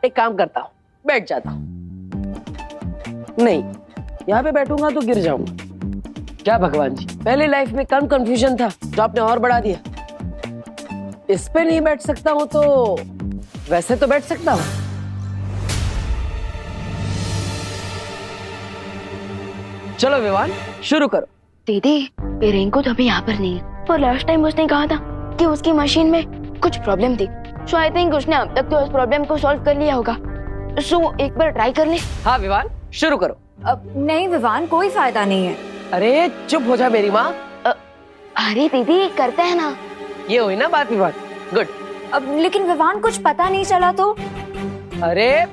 एक काम करता हूँ, बैठ जाता हूँ। नहीं, यहाँ पे बैठूंगा तो गिर जाऊंगा। क्या भगवान जी, पहले लाइफ में कम कंफ्यूजन था जो आपने और बढ़ा दिया। इस पे नहीं बैठ सकता हूँ तो वैसे तो बैठ सकता हूँ। चलो विवान, शुरू करो। दीदी, ये रिंकू तो अभी यहाँ पर नहीं है, पर लास्ट टाइम उसने कहा था कि उसकी मशीन में कुछ प्रॉब्लम थी। सो आई थिंक उसने अब तक तो उस प्रॉब्लम को सॉल्व कर लिया होगा। सो एक बार ट्राई कर ले। हाँ विवान, शुरू करो। अब नहीं विवान, कोई फायदा नहीं है। अरे चुप हो जा मेरी माँ। अरे दीदी, करते हैं ना। ये हुई ना बात विवान। गुड। अब लेकिन विवान कुछ पता नहीं चला तो? अरे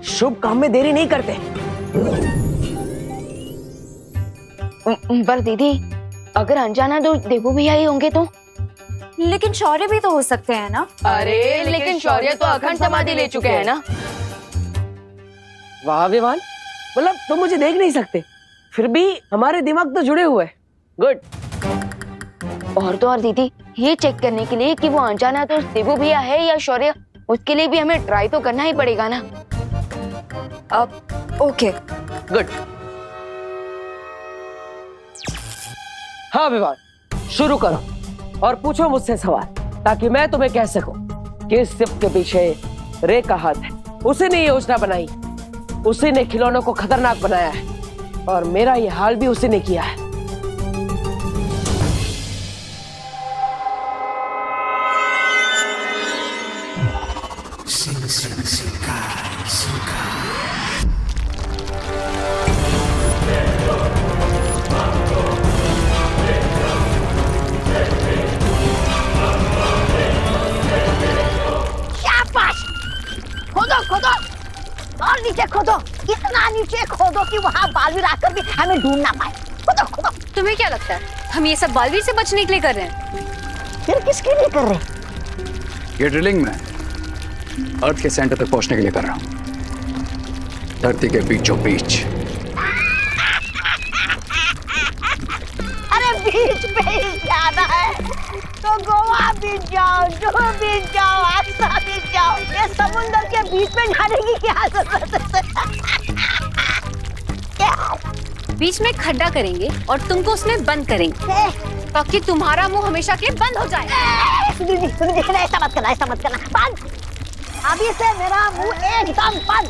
शुभ काम में देरी नहीं करते। पर दीदी, अगर अनजाना दोस्त देवू भैया ही होंगे तो? लेकिन शौर्य भी तो हो सकते हैं ना। अरे लेकिन शौर्य तो अखंड समाधि ले चुके हैं ना। वाह विवान, मतलब तुम मुझे देख नहीं सकते, फिर भी हमारे दिमाग तो जुड़े हुए हैं। गुड। और तो और दीदी, ये चेक करने के लिए कि वो अनजाना दोस्त देवू भैया है या शौर्य, उसके लिए भी हमें ट्राई तो करना ही पड़ेगा ना। अब ओके। गुड। हाँ विवान, शुरू करो और पूछो मुझसे सवाल, ताकि मैं तुम्हें कह सकूं कि इस सिप के पीछे रे का हाथ है। उसी ने ये योजना बनाई, उसी ने खिलौनों को खतरनाक बनाया है, और मेरा ये हाल भी उसी ने किया है। खोदो खोदो और नीचे खोदो, इतना नीचे खोदो कि वहाँ बालवीर आकर भी हमें ढूंढ ना पाए। खोदो खोदो। तुम्हें क्या लगता है हम ये सब बालवीर से बचने के लिए कर रहे हैं? फिर किसके लिए कर रहे? ये ड्रिलिंग में अर्थ के सेंटर तक पहुंचने के लिए कर रहा हूँ, धरती के बीचों बीच। अरे बीच पे ही जाना है तो गोवा बीच जाओ, जुहू बीच जाओ, आगरा बीच जाओ। ये समुंदर के बीच में जाने की क्या जरूरत है? बीच में खड्डा करेंगे और तुमको उसमें बंद करेंगे ताकि तुम्हारा मुंह हमेशा के लिए बंद हो जाए। सुनिए ऐसा मत करना, ऐसा मत करना। बंद। अभी से मेरा मुंह एकदम बंद।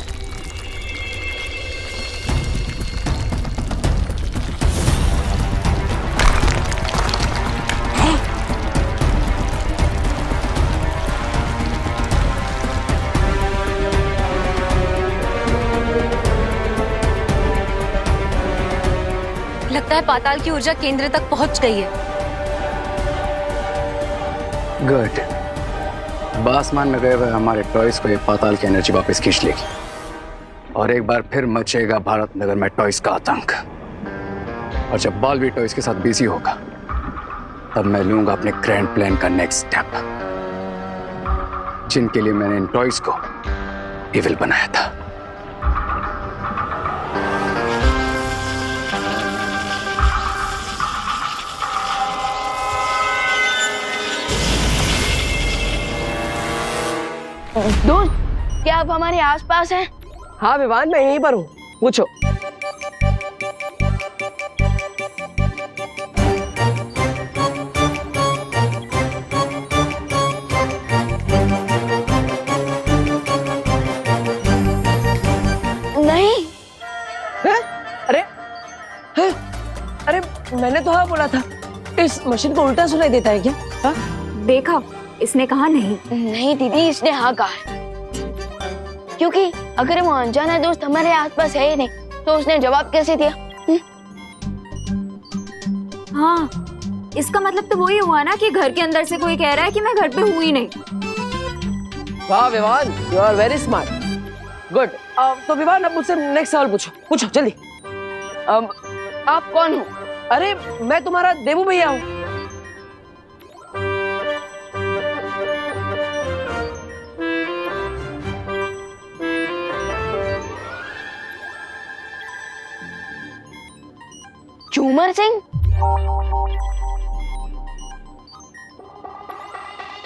लगता है पाताल की ऊर्जा केंद्र तक पहुंच गई है। गुड। आसमान में गए हुए हमारे टॉयज को ये पाताल की एनर्जी वापस खींच लेगी, और एक बार फिर मचेगा भारत नगर में टॉयज का आतंक। और जब बालवीर टॉयज के साथ बिजी होगा, तब मैं लूंगा अपने ग्रैंड प्लान का नेक्स्ट स्टेप, जिनके लिए मैंने इन टॉयज को इविल बनाया था। दोस्त, क्या आप हमारे आसपास हैं? हाँ विवान, मैं यहीं पर हूँ, पूछो। नहीं। है? अरे है? अरे मैंने तो हाँ बोला था। इस मशीन को उल्टा सुनाई देता है क्या? हाँ? देखा, इसने कहा नहीं। नहीं दीदी, इसने हाँ कहा है, क्योंकि अगर वो अनजाना दोस्त हमारे आसपास है ही नहीं तो उसने जवाब कैसे दिया? हाँ, इसका मतलब तो वही हुआ ना कि घर के अंदर से कोई कह रहा है कि मैं घर पे हूँ ही नहीं। वाह Vivan, you are very smart. Good. तो विवान, अब मुझसे नेक्स्ट सवाल पूछो, पूछो जल्दी। आप कौन हो? अरे मैं तुम्हारा देवू भैया हूँ। झूमर सिंह?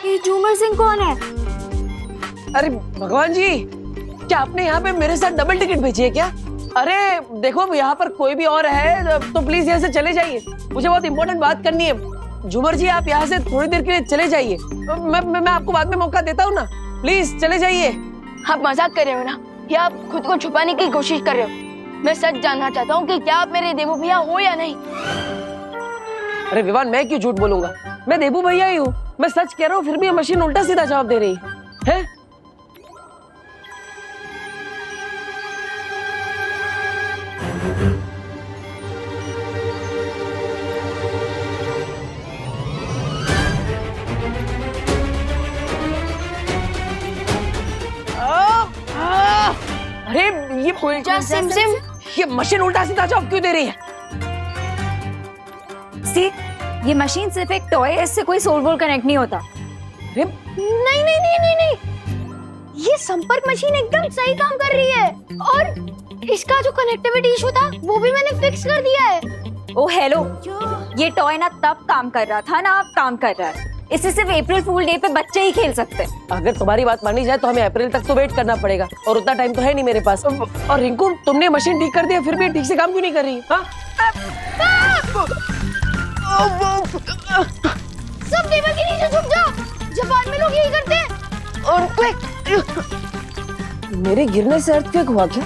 ये झूमर सिंह कौन है? अरे भगवान जी, क्या आपने यहाँ पे मेरे साथ डबल टिकट भेजी है क्या? अरे देखो, यहाँ पर कोई भी और है तो प्लीज यहाँ से चले जाइए, मुझे बहुत इंपॉर्टेंट बात करनी है। झूमर जी, आप यहाँ से थोड़ी देर के लिए चले जाइए। मैं आपको बाद में मौका देता हूँ ना, प्लीज चले जाइए। आप मजाक कर रहे हो ना, या आप खुद को छुपाने की कोशिश कर रहे हो? मैं सच जानना चाहता हूँ कि क्या आप मेरे देवू भैया हो या नहीं। अरे विवान, मैं क्यों झूठ बोलूंगा, मैं देबू भैया ही हूँ। मैं सच कह रहा हूँ, फिर भी ये मशीन उल्टा सीधा जवाब दे रही है। अरे ये उल्टा सिम सिम, ये मशीन उल्टा सीधा जवाब क्यों दे रही है? सी, ये मशीन सिर्फ एक टॉय है, इससे कोई सोल वोल कनेक्ट नहीं होता। अरे नहीं नहीं नहीं नहीं नहीं, ये संपर्क मशीन एकदम सही काम कर रही है, और इसका जो कनेक्टिविटी इशू था वो भी मैंने फिक्स कर दिया है। ओ हेलो, ये टॉय ना तब काम कर रहा था ना अब काम कर रहा है। इसे सिर्फ अप्रैल फूल डे पे बच्चे ही खेल सकते हैं। अगर तुम्हारी बात मानी जाए तो हमें अप्रैल तक तो वेट करना पड़ेगा, और उतना टाइम तो है नहीं मेरे पास। और रिंकू, तुमने मशीन ठीक कर दिया, फिर भी ठीक से काम क्यों नहीं कर रही? सब टेबल के नीचे छुप जाओ, जापान में लोग यही करते हैं। मेरे गिरने से अर्थक्वेक हुआ क्या?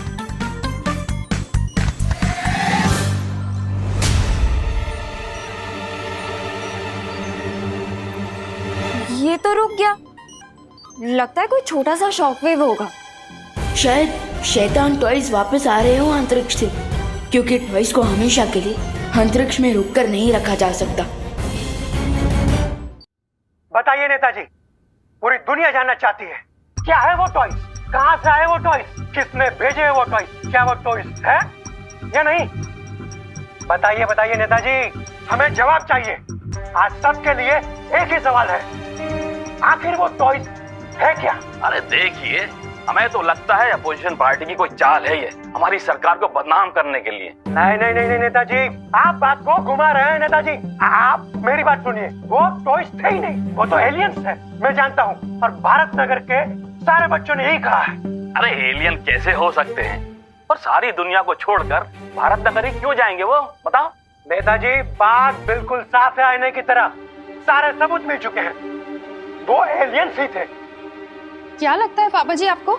ये तो रुक गया, लगता है कोई छोटा सा शॉकवेव होगा। शायद शैतान टॉयज वापस आ रहे हो अंतरिक्ष से, क्योंकि टॉयज को हमेशा के लिए अंतरिक्ष में रोककर नहीं रखा जा सकता। बताइए नेताजी, पूरी दुनिया जानना चाहती है, क्या है वो टॉय, कहां से आए वो टॉय, किसने भेजे है वो टॉय, क्या वो टॉय है या नहीं? बताइए बताइए नेताजी, हमें जवाब चाहिए। आज सबके लिए एक ही सवाल है, आखिर वो टॉय है क्या? अरे देखिए, हमें तो लगता है अपोजिशन पार्टी की कोई चाल है ये, हमारी सरकार को बदनाम करने के लिए। नहीं नहीं नहीं नहीं नेताजी, आप बात को घुमा रहे हैं नेताजी। आप मेरी बात सुनिए, वो टॉयज थे ही नहीं, वो तो एलियंस है, मैं जानता हूँ, और भारत नगर के सारे बच्चों ने यही कहा है। अरे एलियन कैसे हो सकते हैं, और सारी दुनिया को छोड़कर भारत नगर ही क्यों जाएंगे वो, बताओ? नेताजी, बात बिल्कुल साफ है आईने की तरह, सारे सबूत मिल चुके हैं, वो एलियंस ही थे। क्या लगता है पापा जी आपको,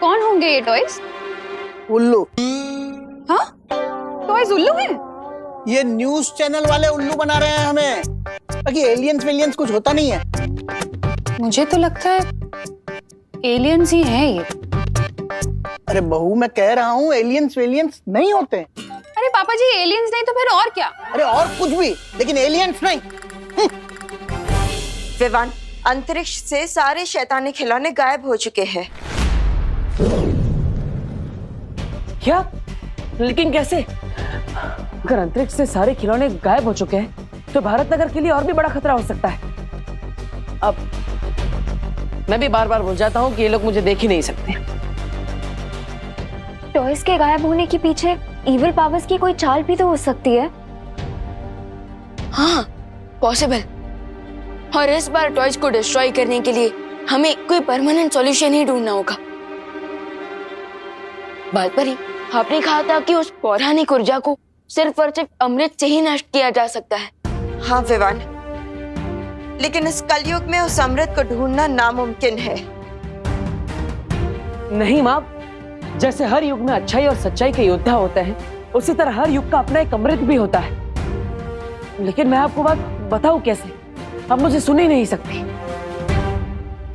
कौन होंगे ये टॉयज? उल्लू। हाँ, टॉयज उल्लू हैं? ये न्यूज चैनल वाले उल्लू बना रहे हैं हमें, बाकी एलियंस वेलियंस कुछ होता नहीं है। मुझे तो लगता है एलियंस ही हैं ये। अरे बहू, मैं कह रहा हूँ एलियंस वेलियंस नहीं होते। अरे पापा जी, एलियंस नहीं तो फिर और क्या? अरे और कुछ भी, लेकिन एलियंस नहीं। विवान, अंतरिक्ष से सारे शैतानी खिलौने गायब हो चुके हैं। क्या? लेकिन कैसे? अगर अंतरिक्ष से सारे खिलौने गायब हो चुके हैं तो भारत नगर के लिए और भी बड़ा खतरा हो सकता है। अब मैं भी बार बार भूल जाता हूँ कि ये लोग मुझे देख ही नहीं सकते। टॉयज के गायब होने के पीछे इविल पावर्स की कोई चाल भी तो हो सकती है। हाँ, पॉसिबल। और इस बार टॉयज को डिस्ट्रॉय करने के लिए हमें कोई परमानेंट सॉल्यूशन ही ढूंढना होगा। बात पर ही आपने कहा था कि उस पौराणिक ऊर्जा को सिर्फ और सिर्फ अमृत से ही नष्ट किया जा सकता है। हाँ विवान, लेकिन इस कलयुग में उस अमृत को ढूंढना नामुमकिन है। नहीं माँ, जैसे हर युग में अच्छाई और सच्चाई के योद्धा होते हैं, उसी तरह हर युग का अपना एक अमृत भी होता है। लेकिन मैं आपको बात बताऊं कैसे? आप मुझे सुन ही नहीं सकती।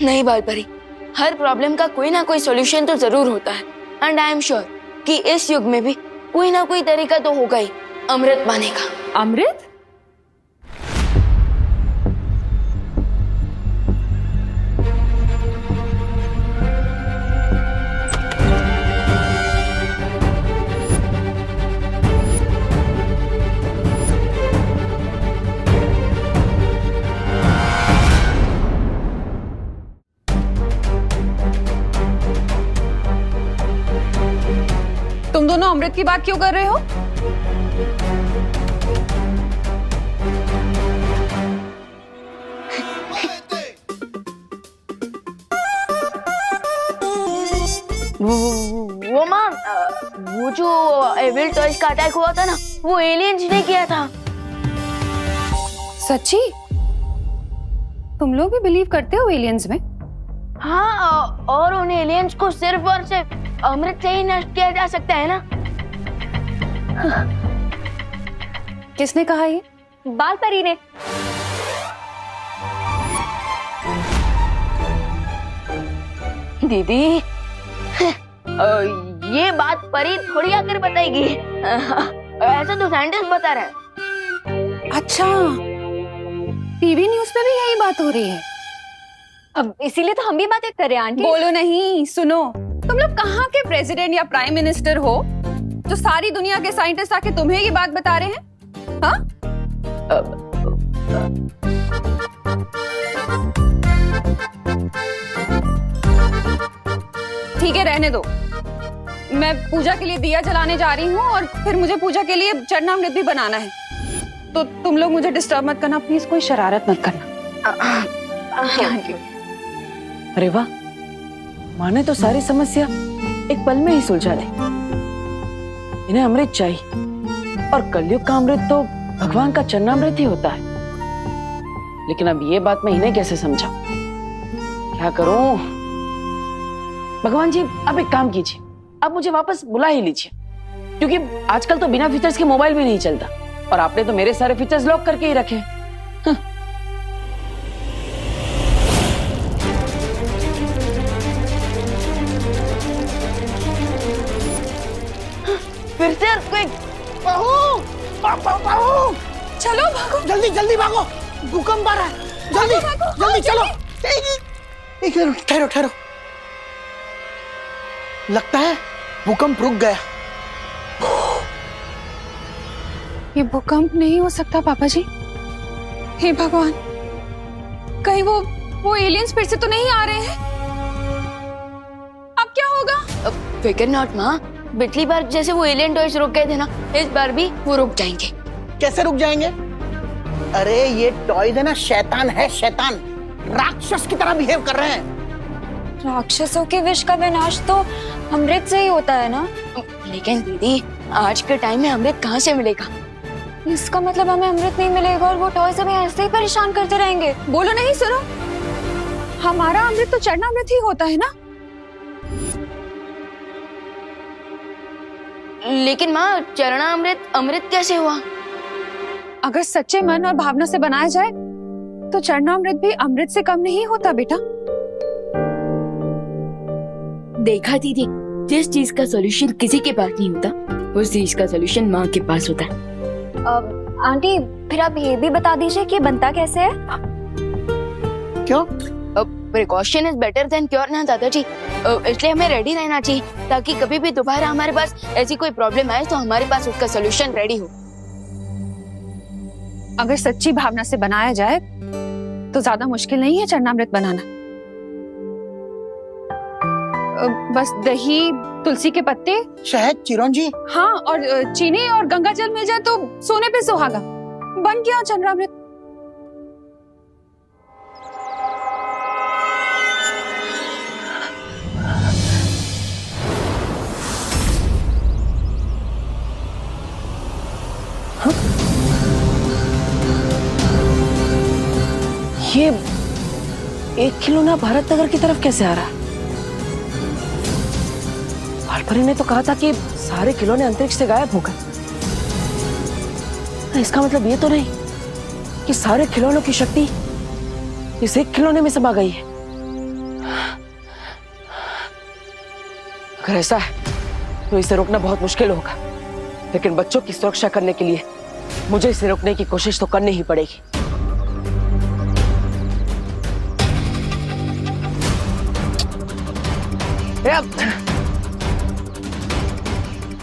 नहीं बालपरी, हर प्रॉब्लम का कोई ना कोई सॉल्यूशन तो जरूर होता है, एंड आई एम श्योर कि इस युग में भी कोई ना कोई तरीका तो होगा ही अमृत पाने का। अमृत? तुम दोनों अमृत की बात क्यों कर रहे हो? डेविल टॉयज का अटैक हुआ था ना, वो एलियंस ने किया था। सच्ची? तुम लोग भी बिलीव करते हो एलियंस में? हाँ, और उन एलियंस को सिर्फ और सिर्फ अमृत से ही नष्ट किया जा सकता है ना। किसने कहा ये? बाल परी ने। दीदी, ये बात परी थोड़ी आकर बताएगी। ऐसा तो साइंटिस्ट बता रहे हैं। अच्छा, टीवी न्यूज़ पे भी यही बात हो रही है। अब इसीलिए तो हम भी बातें कर रहे हैं आंटी। बोलो नहीं, सुनो। तुम लोग कहाँ के प्रेसिडेंट या प्राइम मिनिस्टर हो जो सारी दुनिया के साइंटिस्ट आके तुम्हें ये बात बता रहे हैं? हाँ? ठीक है, रहने दो। मैं पूजा के लिए दिया जलाने जा रही हूँ और फिर मुझे पूजा के लिए चरणामृत भी बनाना है, तो तुम लोग मुझे डिस्टर्ब मत करना प्लीज, कोई शरारत मत करना। अरे वाह, माने तो सारी समस्या एक पल में ही सुलझा दी। इन्हें अमृत चाहिए और कलयुग का अमृत तो भगवान का चरणामृत ही होता है। लेकिन अब ये बात मैं इन्हें कैसे समझाऊं? क्या करूं? भगवान जी, आप एक काम कीजिए, आप मुझे वापस बुला ही लीजिए, क्योंकि आजकल तो बिना फीचर्स के मोबाइल भी नहीं चलता और आपने तो मेरे सारे फीचर्स लॉक करके ही रखे। फिर से चलो भागो, जल्दी जल्दी भागो, भूकंप आ रहा है, जल्दी जल्दी चलो। एक मिनट, ठहरो ठहरो, लगता है भूकंप रुक गया। ये भूकंप नहीं हो सकता पापा जी। हे भगवान, कहीं वो एलियंस फिर से तो नहीं आ रहे हैं? अब क्या होगा? फिकर नॉट माँ, पिछली बार जैसे वो एलियन टॉयज रुक गए थे ना, इस बार भी वो रुक जाएंगे। कैसे रुक जाएंगे? अरे ये टॉयज है ना, शैतान है, शैतान राक्षस की तरह बिहेव कर रहे हैं। राक्षसों के विष का विनाश तो अमृत से ही होता है ना। लेकिन दीदी, आज के टाइम में अमृत कहाँ से मिलेगा? इसका मतलब हमें अमृत नहीं मिलेगा और वो टॉयज हमें ऐसे ही परेशान करते रहेंगे। बोलो नहीं, सुनो, हमारा अमृत तो चरणामृत ही होता है ना। लेकिन माँ, चरणामृत अमृत कैसे हुआ? अगर सच्चे मन और भावना से बनाया जाए तो चरणामृत भी अमृत से कम नहीं होता बेटा। देखा दीदी, जिस चीज का सॉल्यूशन किसी के पास नहीं होता, उस चीज का सॉल्यूशन माँ के पास होता है। आंटी, फिर आप ये भी बता दीजिए कि बनता कैसे है? क्यों? Precaution is better than cure ना दादाजी, इसलिए हमें रेडी रहना चाहिए, ताकि कभी भी दोबारा हमारे पास ऐसी कोई प्रॉब्लम आए तो हमारे पास उसका सॉल्यूशन रेडी हो। अगर सच्ची भावना से बनाया जाए तो ज्यादा मुश्किल नहीं है चरणामृत बनाना। बस दही, तुलसी के पत्ते, शहद, चिरौंजी, हाँ, और चीनी और गंगा जल मिल जाए तो सोने पे सुहागा, बन गया चरणामृत। ये एक खिलौना भारत नगर की तरफ कैसे आ रहा है? वालपरी ने तो कहा था कि सारे खिलौने अंतरिक्ष से गायब हो गए। इसका मतलब ये तो नहीं कि सारे खिलौनों की शक्ति इस एक खिलौने में समा गई है। अगर ऐसा है तो इसे रोकना बहुत मुश्किल होगा, लेकिन बच्चों की सुरक्षा करने के लिए मुझे इसे रोकने की कोशिश तो करनी ही पड़ेगी।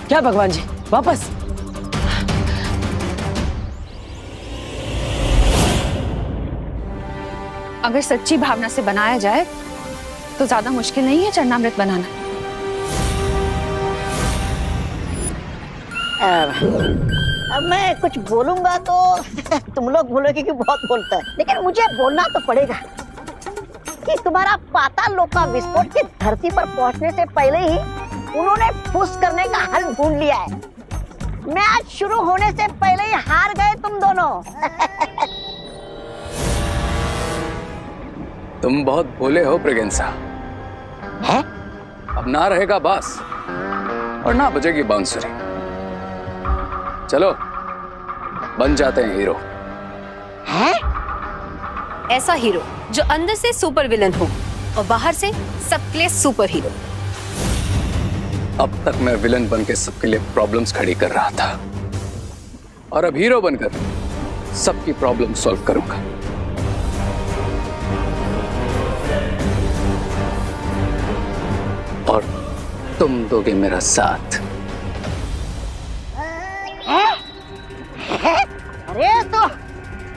क्या भगवान जी, वापस? अगर सच्ची भावना से बनाया जाए तो ज्यादा मुश्किल नहीं है चरणामृत बनाना। अब मैं कुछ बोलूंगा तो तुम लोग बोलोगे कि बहुत बोलता है, लेकिन मुझे बोलना तो पड़ेगा कि तुम्हारा पाताल लोक का विस्फोट की धरती पर पहुंचने से पहले ही उन्होंने फुस करने का हल ढूंढ लिया है। मैच शुरू होने से पहले ही हार गए तुम दोनों। तुम बहुत भोले हो प्रेगेंसा। है? अब ना रहेगा बास और ना बजेगी बांसुरी। चलो बन जाते हैं हीरो। है? ऐसा हीरो जो अंदर से सुपर विलन हो और बाहर से सबके लिए सुपर हीरो। अब तक मैं विलन बन के सबके लिए प्रॉब्लम्स खड़ी कर रहा था और अब हीरो बनकर सबकी प्रॉब्लम सॉल्व करूंगा। और तुम दोगे मेरा साथ। अरे तो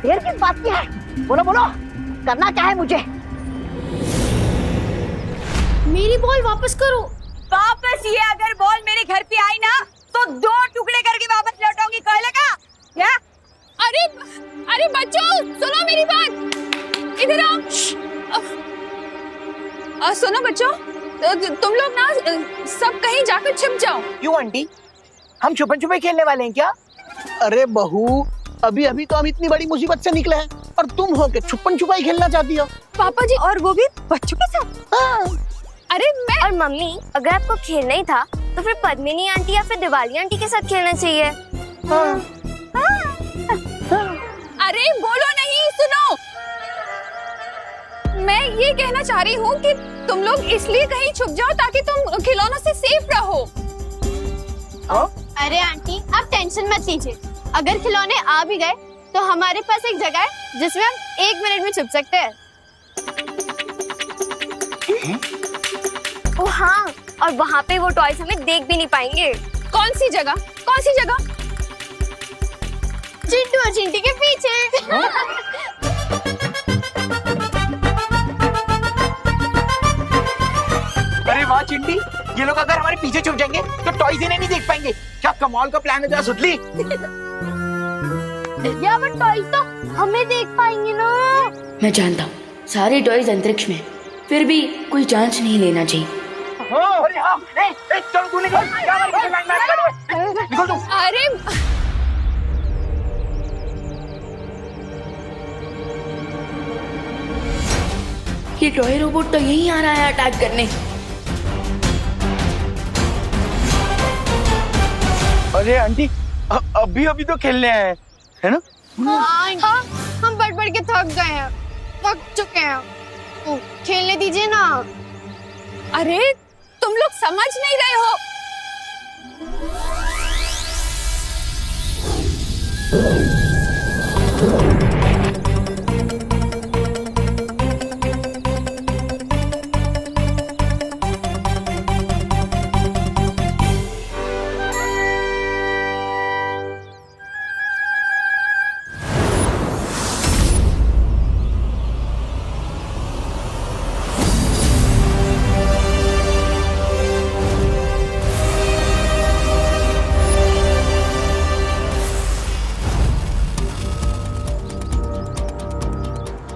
देर किस बात की है? बोलो बोलो, करना क्या है मुझे? मेरी बॉल वापस करो। वापस ये अगर बॉल मेरे घर पे आई ना तो 2 टुकड़े करके वापस लौटाऊंगी, कह लगा क्या? अरे अरे बच्चों सुनो मेरी बात, इधर आओ। सुनो बच्चों, तुम लोग ना सब कहीं जाकर छिप जाओ। क्यों आंटी, हम छुपन छुपे खेलने वाले हैं क्या? अरे बहू, अभी अभी तो हम इतनी बड़ी मुसीबत से निकले हैं और तुम हो के छुपन छुपाई खेलना चाहती हो? पापा जी, और वो भी बच्चों के साथ। हाँ। अरे मैं और मम्मी, अगर आपको खेलना ही था तो फिर पद्मिनी आंटी या फिर दिवाली आंटी के साथ खेलना चाहिए। अरे बोलो नहीं, सुनो। मैं ये कहना चाह रही हूँ कि तुम लोग इसलिए कहीं छुप जाओ ताकि तुम खिलौनों से सेफ रहो। अरे आंटी, आप टेंशन मत लीजिए। अगर खिलौने आ भी गए तो हमारे पास एक जगह है जिसमें हम 1 मिनट में छुप सकते हैं। ओ हाँ, और वहाँ पे वो टॉयज हमें देख भी नहीं पाएंगे। कौन सी जगह? कौन सी जगह? चिंटू और चिंटी के पीछे। अरे वाह चिंटी, ये लोग अगर हमारे पीछे छुप जाएंगे तो टॉयज इन्हें नहीं देख पाएंगे। क्या कमाल का प्लान है तेरा सुतली। या वो टॉयज तो हमें देख पाएंगे ना। मैं जानता हूँ सारे टॉयज अंतरिक्ष में, फिर भी कोई चांस नहीं लेना चाहिए। अरे हाँ, चल तू निकल, निकल तू। अरे ये टॉय रोबोट तो यहीं आ रहा है अटैक करने। अरे आंटी, अभी अभी तो खेलने आए हैं, है ना? हाँ, हम बढ़ के थक गए हैं, थक चुके हैं। तो खेलने दीजिए ना। अरे तुम लोग समझ नहीं रहे हो।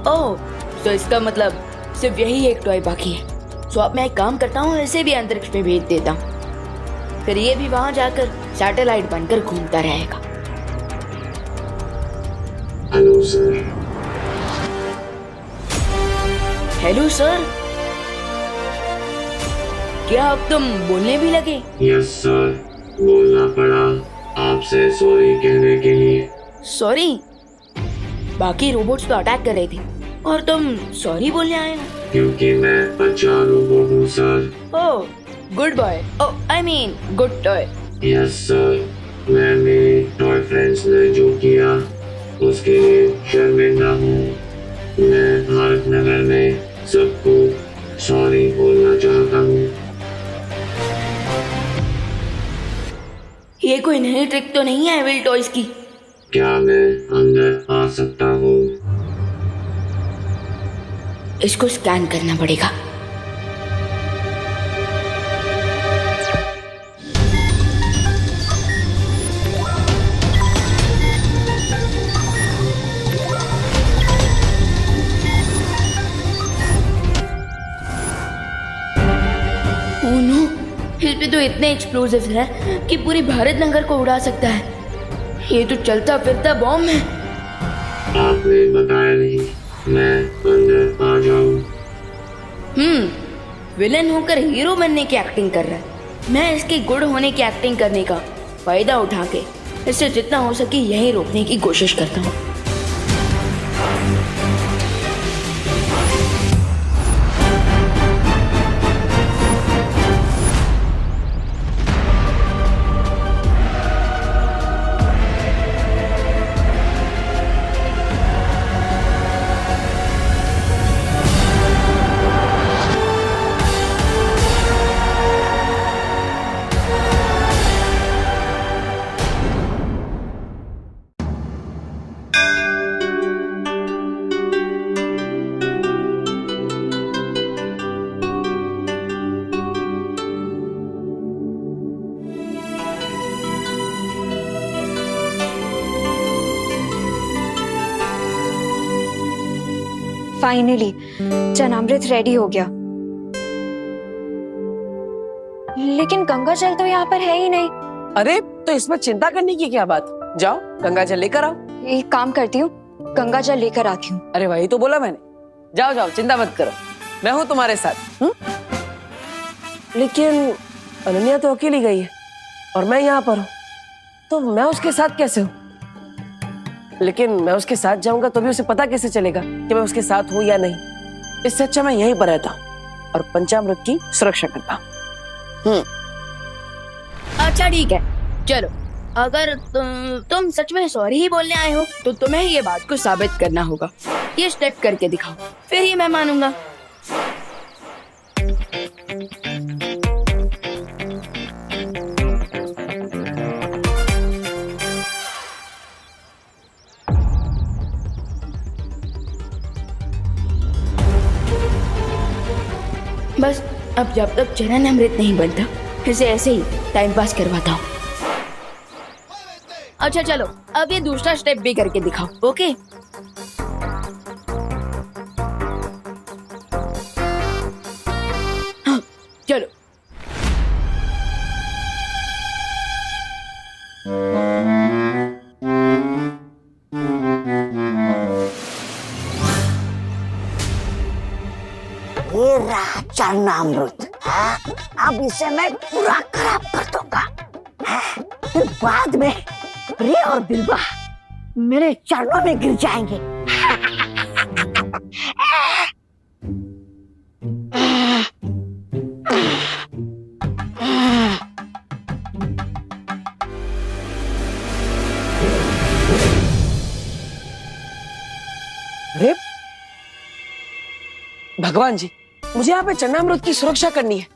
ओह, तो इसका मतलब सिर्फ यही एक टॉय बाकी है। तो अब मैं एक काम करता हूँ, इसे भी अंतरिक्ष में भेज देता हूँ, फिर ये भी वहां जाकर सैटेलाइट बनकर घूमता रहेगा। Hello sir. हेलो सर, क्या अब तुम बोलने भी लगे? यस सर, बोलना पड़ा आपसे सॉरी कहने के लिए। सॉरी? बाकी रोबोट्स तो अटैक कर रहे थे और तुम सॉरी बोलने आए हो? क्योंकि मैं अच्छा रोबोट हूँ sir. Oh, good boy. Oh, I mean good toy. Yes sir, मैं मेरे टॉय फ्रेंड्स ने जो किया उसके लिए शर्मिंदा हूँ। मैं भारत नगर में सबको सॉरी बोलना चाहता हूँ। ये कोई नई ट्रिक तो नहीं है एविल टॉयज की? क्या मैं अंदर आ सकता हूँ? इसको स्कैन करना पड़ेगा। ओह नो, इस पे तो इतने एक्सप्लोजिव्स हैं कि पूरी भारत नगर को उड़ा सकता है। ये तो चलता फिरता बॉम्ब है। आपने बताया नहीं, मैं अंदर आ जाऊं? विलन होकर हीरो बनने की एक्टिंग कर रहा है। मैं इसके गुड होने की एक्टिंग करने का फायदा उठा के इससे जितना हो सके यही रोकने की कोशिश करता हूँ। फाइनली चनामृत रेडी हो गया, लेकिन गंगा जल तो यहाँ पर है ही नहीं। अरे तो इसमें चिंता करने की क्या बात, जाओ गंगा जल लेकर आओ। एक काम करती हूँ, गंगा जल लेकर आती हूँ। अरे वही तो बोला मैंने, जाओ जाओ चिंता मत करो, मैं हूँ तुम्हारे साथ। लेकिन अनन्या तो अकेली गई है और मैं यहाँ पर हूँ, तो मैं उसके साथ कैसे हूँ? लेकिन मैं उसके साथ जाऊंगा तो भी उसे पता कैसे चलेगा कि मैं उसके साथ हूँ या नहीं? इससे अच्छा मैं यहीं पर रहता हूँ और पंचामृत की सुरक्षा करता हूँ। अच्छा ठीक है, चलो अगर तुम सच में सॉरी ही बोलने आए हो तो तुम्हें ये बात को साबित करना होगा। ये स्टेप करके दिखाओ, फिर ही मैं मानूंगा। बस अब जब तक चरण अमृत नहीं बनता इसे ऐसे ही टाइम पास करवाता हूँ। अच्छा चलो अब ये दूसरा स्टेप भी करके दिखाओ। ओके हाँ चलो। ये रहा चरणामृत, अब इसे मैं पूरा खराब कर दूंगा। फिर बाद में प्रिय और बिल्वा मेरे चरणों में गिर जाएंगे। अरे भगवान जी, मुझे यहाँ पे चरणामृत की सुरक्षा करनी है।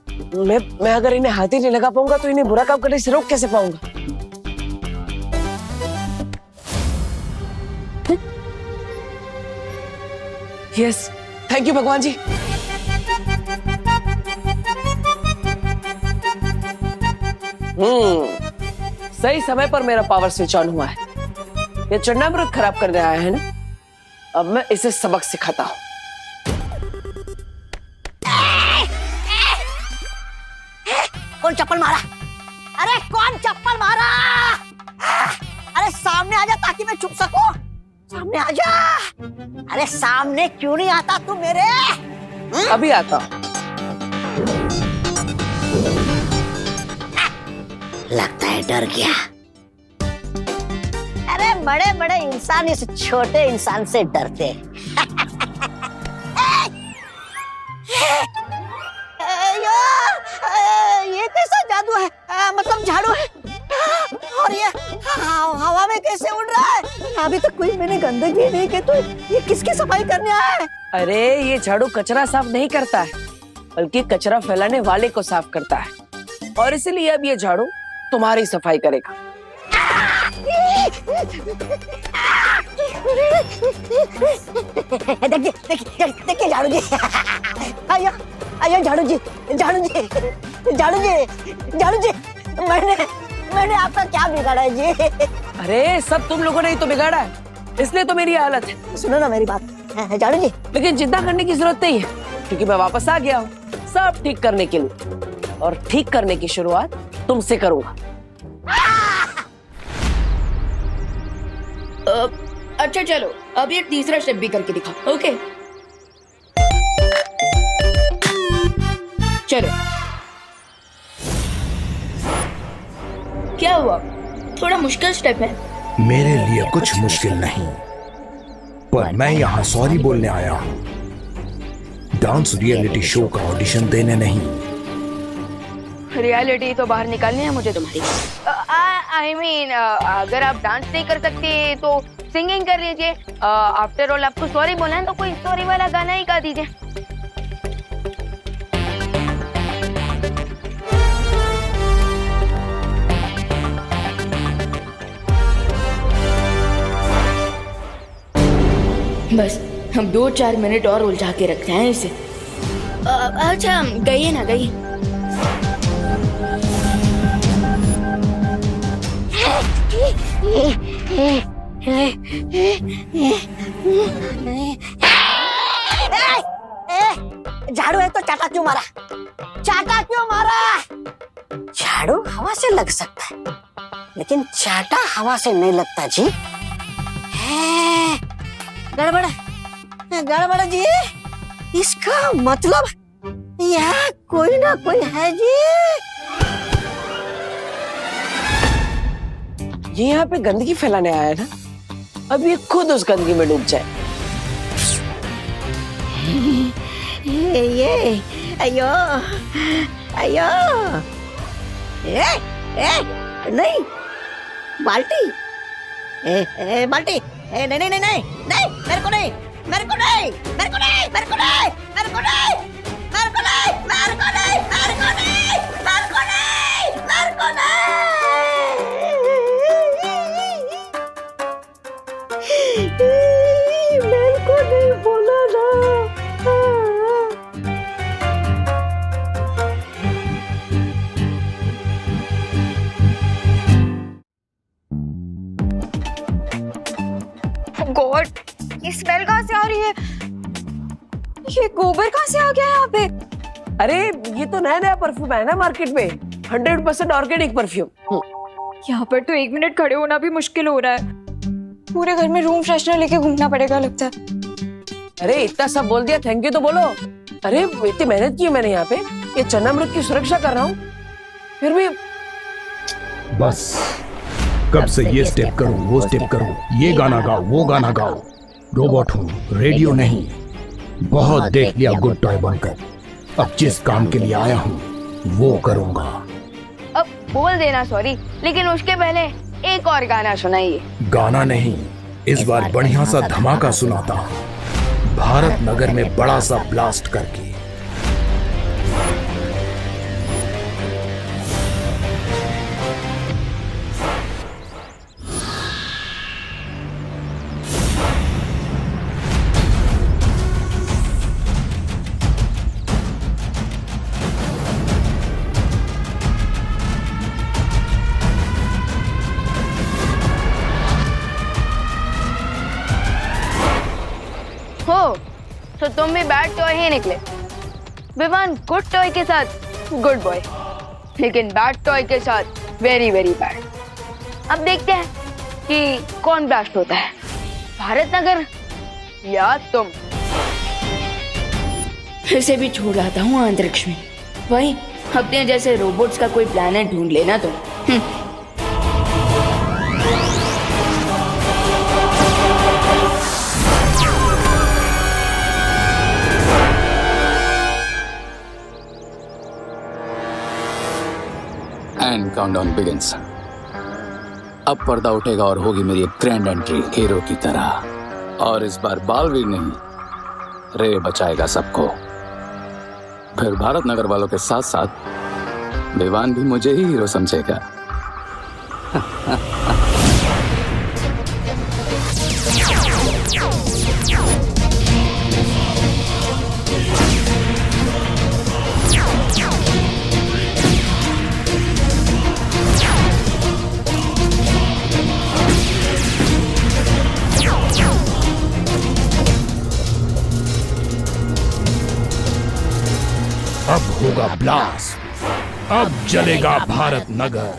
मैं अगर इन्हें हाथ ही नहीं लगा पाऊंगा तो इन्हें बुरा काम करने से रोक कैसे पाऊंगा? यस, थैंक यू भगवान जी। सही समय पर मेरा पावर स्विच ऑन हुआ है। ये चरणामृत खराब करने आया है ना, अब मैं इसे सबक सिखाता हूँ। कौन चप्पल मारा? अरे कौन चप्पल मारा? अरे सामने आजा ताकि मैं छुप सकूं। सामने आजा। अरे सामने क्यों नहीं आता तू मेरे? अभी आता। लगता है डर गया। अरे बड़े बड़े इंसान इस छोटे इंसान से डरते। ये कैसा जादू है? मतलब झाड़ू है और ये हवा में कैसे उड़ रहा है? अभी तक कोई मैंने गंदगी नहीं की, तो ये किसकी सफाई करने आया है? अरे ये झाड़ू कचरा साफ नहीं करता है, बल्कि कचरा फैलाने वाले को साफ करता है, और इसलिए अब ये झाड़ू तुम्हारी सफाई करेगा। देखिए झाड़ू जी। आइए आइए झाड़ू जी, झाड़ू जी, झाड़ू जी, झाड़ू जी। मैंने आपका क्या बिगाड़ा है जी? अरे सब तुम लोगों ने ही तो बिगाड़ा है, इसलिए तो मेरी हालत है। सुनो ना मेरी बात झाड़ू जी। लेकिन चिंता करने की जरूरत नहीं है, क्योंकि मैं वापस आ गया हूँ सब ठीक करने के लिए, और ठीक करने की शुरुआत तुमसे करूंगा। अच्छा चलो अब ये तीसरा स्टेप भी करके दिखाओ। ओके चलो। क्या हुआ? थोड़ा मुश्किल स्टेप है। मेरे लिए कुछ मुश्किल नहीं, पर मैं यहाँ सॉरी बोलने आया हूँ, डांस रियलिटी शो का ऑडिशन देने नहीं। रियलिटी तो बाहर निकालनी है मुझे तुम्हारी। आई मीन अगर आप डांस नहीं कर सकते तो सिंगिंग कर लीजिए। आफ्टर ऑल आपको सॉरी बोलना है तो कोई सॉरी वाला गाना ही गा दीजिए। बस हम 2-4 मिनट और उलझा के रखते हैं इसे। अच्छा गई ना गई। झाड़ू है तो चाटा क्यों मारा? चाटा क्यों मारा? झाड़ू हवा से लग सकता है, लेकिन चाटा हवा से नहीं लगता जी। गड़बड़ गड़बड़ जी, इसका मतलब यहाँ कोई ना कोई है जी। ये यहाँ पे गंदगी फैलाने आया ना, अब ये खुद उस गंदगी में डूब जाए। ये अयो अयो, नहीं बाल्टी, बाल्टी, नहीं नहीं नहीं नहीं नहीं, मेरे को नहीं, मेरे को नहीं, मेरे को नहीं, मेरे को नहीं, मेरे को नहीं, मेरे को नहीं, मेरे को नहीं, मेरे को नहीं, मेरे को नहीं, मेरे को नहीं। मेरे को नहीं बोला ना। गॉड, ये स्मेल कहाँ से आ रही है? ये गोबर कहाँ से आ गया यहाँ पे? अरे ये तो नया नया परफ्यूम है ना मार्केट में, 100% ऑर्गेनिक परफ्यूम। यहाँ पर तो 1 मिनट खड़े होना भी मुश्किल हो रहा है। पूरे घर में रूम फ्रेशनर लेके घूमना पड़ेगा लगता है। अरे इतना सब बोल दिया, थैंक यू तो बोलो। अरे इतनी मेहनत की है मैंने यहाँ पे, ये चन्नामृत की सुरक्षा कर रहा हूँ, फिर भी। बस कब से ये स्टेप करो वो स्टेप करो, ये गाना गाओ वो गाना गाओ। रोबोट हूँ, रेडियो नहीं। बहुत देख लिया गुड टॉय बनकर, अब जिस काम के लिए आया हूँ वो करूँगा। अब बोल देना सॉरी, लेकिन उसके पहले एक और गाना सुनाइए। गाना नहीं, इस बार बढ़िया सा धमाका सुनाता हूँ, भारत नगर में बड़ा सा ब्लास्ट करके। हो तो तुम भी बैड टॉय ही निकले। विवान गुड टॉय के साथ गुड बॉय, लेकिन बैड टॉय के साथ वेरी वेरी बैड। अब देखते हैं कि कौन ब्लास्ट होता है, भारत नगर या तुम। फिर से भी छोड़ आता हूँ अंतरिक्ष में, वही अपने जैसे रोबोट्स का कोई प्लैनेट ढूंढ लेना तुम। And countdown begins. अब पर्दा उठेगा और होगी मेरी एक ग्रैंड एंट्री हीरो की तरह, और इस बार बालवीर नहीं, रे बचाएगा सबको। फिर भारत नगर वालों के साथ साथ विवान भी मुझे ही हीरो समझेगा। अब होगा ब्लास्ट, अब जलेगा Bharat Nagar.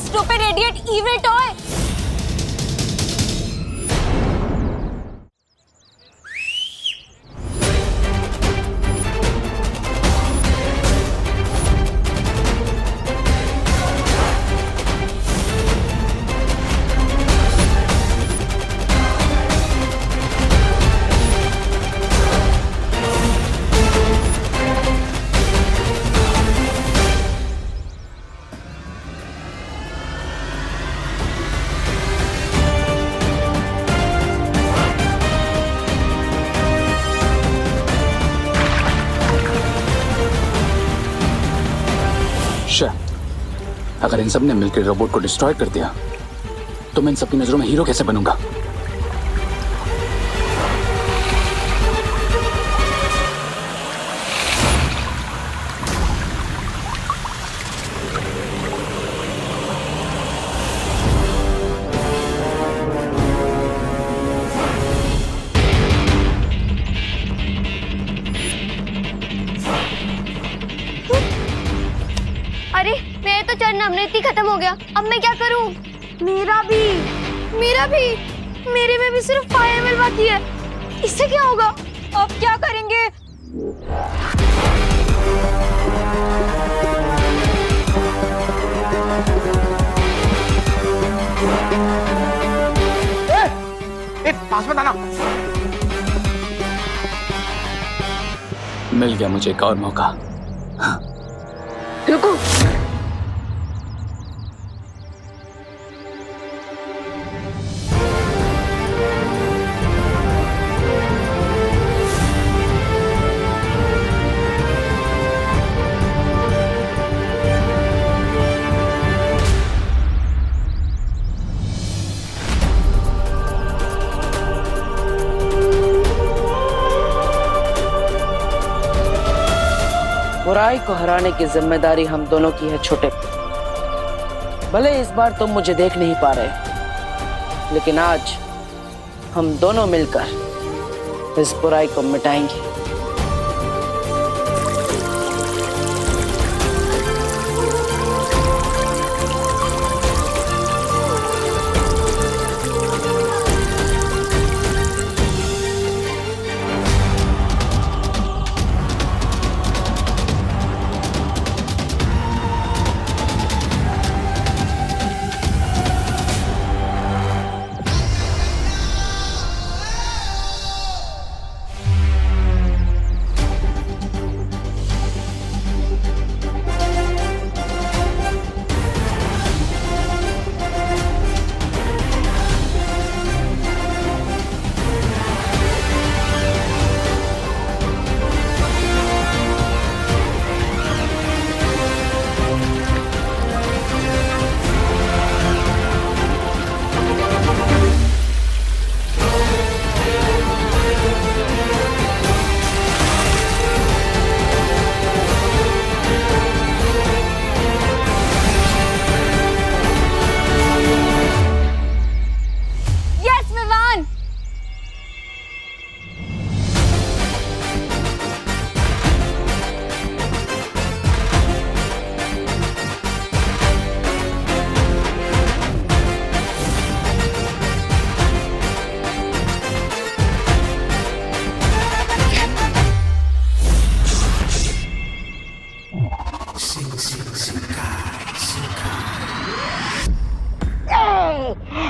Stupid idiot evil toy. अगर इन सब ने मिलकर रोबोट को डिस्ट्रॉय कर दिया तो मैं इन सबकी नजरों में हीरो कैसे बनूंगा? अरे मेरा तो चरण अमृत ही खत्म हो गया, अब मैं क्या करूं? मेरा भी। मेरे में भी सिर्फ 5 ml बाकी है, इससे क्या होगा? अब क्या करेंगे? पास में आना। मिल गया मुझे एक और मौका। रुको, बुराई को हराने की जिम्मेदारी हम दोनों की है छोटे। भले इस बार तुम मुझे देख नहीं पा रहे, लेकिन आज हम दोनों मिलकर इस बुराई को मिटाएंगे।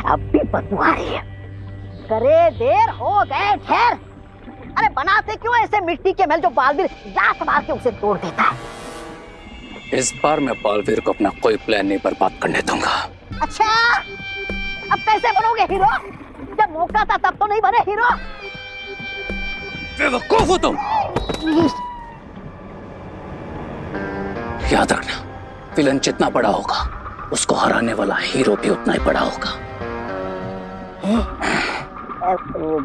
अब भी बदबू आ रही है। करे देर हो गए ठहर। अरे बनाते क्यों ऐसे मिट्टी के महल जो बालवीर लात मार के उसे तोड़ देता है। इस बार मैं बालवीर को अपना कोई प्लान नहीं बर्बाद करने दूंगा। अच्छा, अब कैसे बनोगे हीरो? जब मौका था तब तो नहीं बने हीरो। बेवकूफ हो तुम। याद रखना, विलन जितना बड़ा होगा उसको हराने वाला हीरो भी उतना ही बड़ा होगा।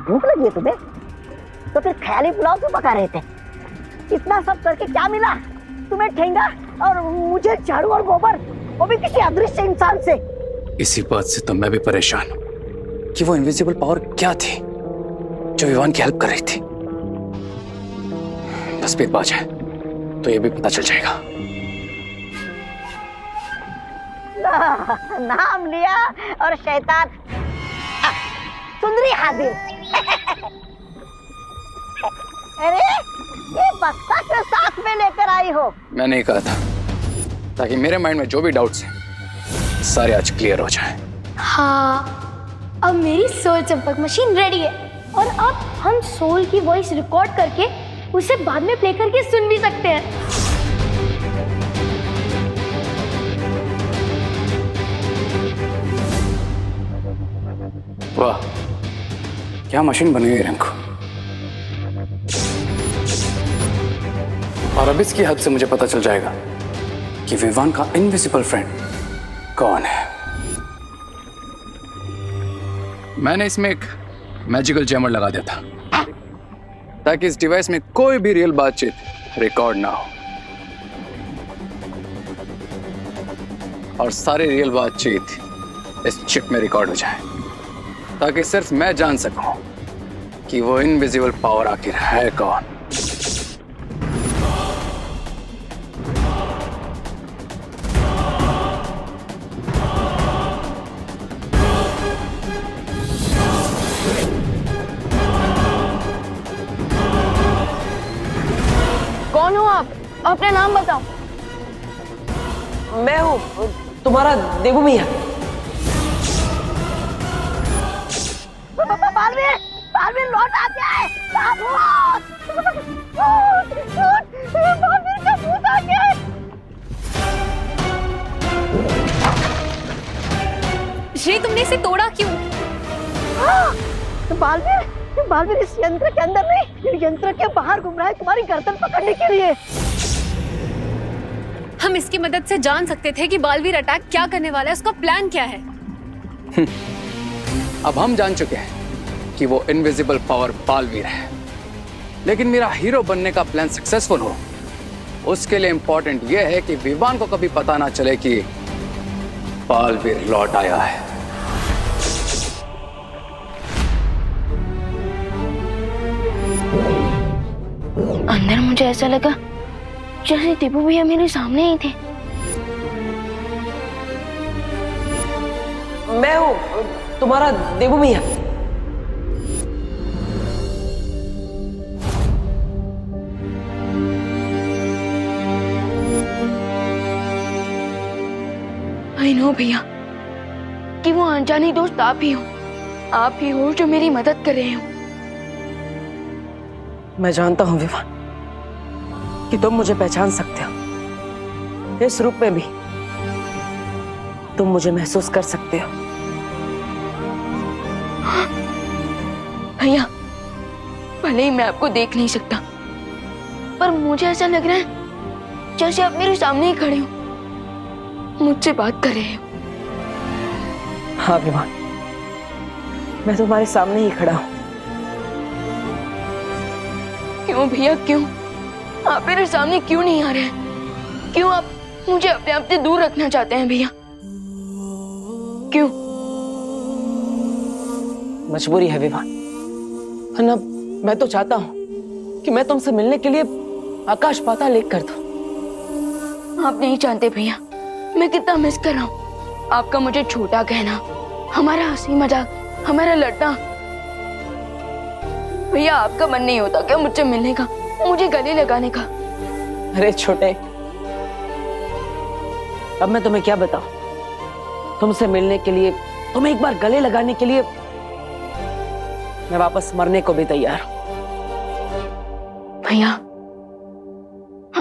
भूख लगी है तुम्हें? तो फिर ख्याली पुलाव क्यों पका रहे थे? इतना सब करके क्या मिला तुम्हें? ठेंगा और मुझे झाड़ू और गोबर, वो भी किसी अदृश्य इंसान से। इसी बात से तो मैं भी परेशान हूं कि वो इनविजिबल पावर क्या थी जो विवान की हेल्प कर रही थी। बस पेट बाज है तो ये भी पता चल जाएगा। नाम लिया और शैतान सुंदरी हाजिर। अरे ये बक्सा के साथ में लेकर आई हो? मैंने ही कहा था ताकि मेरे माइंड में जो भी डाउट्स हैं सारे आज क्लियर हो जाएं। हाँ, अब मेरी सोल चंपक मशीन रेडी है और अब हम सोल की वॉइस रिकॉर्ड करके उसे बाद में प्ले करके सुन भी सकते हैं। वाह, क्या मशीन बनी है रिंकू। और अब इसकी हेल्प से मुझे पता चल जाएगा कि विवान का इनविजिबल फ्रेंड कौन है। मैंने इसमें एक मैजिकल जैमर लगा दिया था ताकि इस डिवाइस में कोई भी रियल बातचीत रिकॉर्ड ना हो और सारी रियल बातचीत इस चिप में रिकॉर्ड हो जाए ताकि सिर्फ मैं जान सकूं कि वो इनविजिबल पावर आखिर है कौन। कौन हो आप? अपना नाम बताओ। मैं हूँ तुम्हारा देवू मियाँ। बालवीर, बालवीर लौट आ गया है। बालवीर का भूत आ गया है। श्री, तुमने इसे तोड़ा क्यों? बालवीर, बालवीर इस यंत्र के अंदर नहीं, यंत्र के बाहर घूम रहा है तुम्हारी गर्दन पकड़ने के लिए। हम इसकी मदद से जान सकते थे कि बालवीर अटैक क्या करने वाला है, उसका प्लान क्या है। अब हम जान चुके हैं कि वो इनविजिबल पावर बालवीर है, लेकिन मेरा हीरो बनने का प्लान सक्सेसफुल हो उसके लिए इंपॉर्टेंट यह है कि विवान को कभी पता ना चले कि बालवीर लौट आया है। अंदर मुझे ऐसा लगा जैसे दीपू भैया मेरे सामने ही थे। मैं हूँ तुम्हारा देवू मियाँ। आई नो भैया कि वो अनजानी दोस्त आप ही हो, आप ही हो जो मेरी मदद कर रहे हो। मैं जानता हूँ विवान कि तुम मुझे पहचान सकते हो। इस रूप में भी तुम मुझे महसूस कर सकते हो। भैया, भले ही मैं आपको देख नहीं सकता, पर मुझे ऐसा लग रहा है जैसे आप मेरे सामने ही खड़े हो, मुझसे बात कर रहे हो। हाँ विवान, मैं तुम्हारे सामने ही खड़ा हूँ। क्यों भैया, क्यों आप मेरे सामने क्यों नहीं आ रहे हैं? क्यों आप मुझे अपने आप से दूर रखना चाहते हैं भैया? क्यों? मजबूरी है विवान, वरना मैं तो चाहता हूँ कि मैं तुमसे मिलने के लिए आकाश पाताल एक कर दूं। आप नहीं जानते भैया मैं कितना मिस कर रहा हूँ आपका मुझे छोटा कहना, हमारा हंसी मजाक, हमारा लड़ना। भैया आपका मन नहीं होता क्या मुझसे मिलने का, मुझे गले लगाने का? अरे छोटे, अब मैं तुम्हें क्या बताऊं। तुमसे मिलने के लिए, तुम्हें एक बार गले लगाने के लिए मैं वापस मरने को भी तैयार हूं। भैया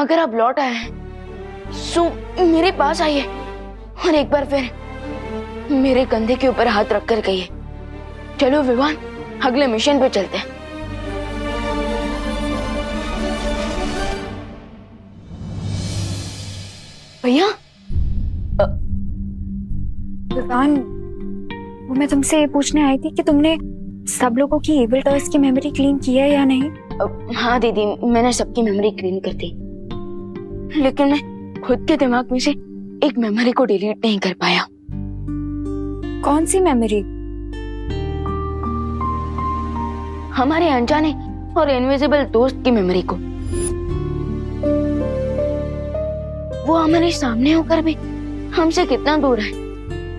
अगर आप लौट आए हैं सो मेरे पास आइए और एक बार फिर मेरे कंधे के ऊपर हाथ रखकर कहिए, चलो विवान अगले मिशन पे चलते हैं। भैया विवान, वो मैं तुमसे ये पूछने आई थी कि तुमने सब लोगों की एविल टॉयज की मेमोरी क्लीन की है या नहीं? हाँ दीदी, मैंने सबकी मेमोरी क्लीन कर दी, लेकिन मैं खुद के दिमाग में से एक मेमोरी को डिलीट नहीं कर पाया। कौन सी मेमोरी? हमारे अनजाने और इनविजिबल दोस्त की मेमोरी को। वो हमारे सामने होकर भी हमसे कितना दूर है,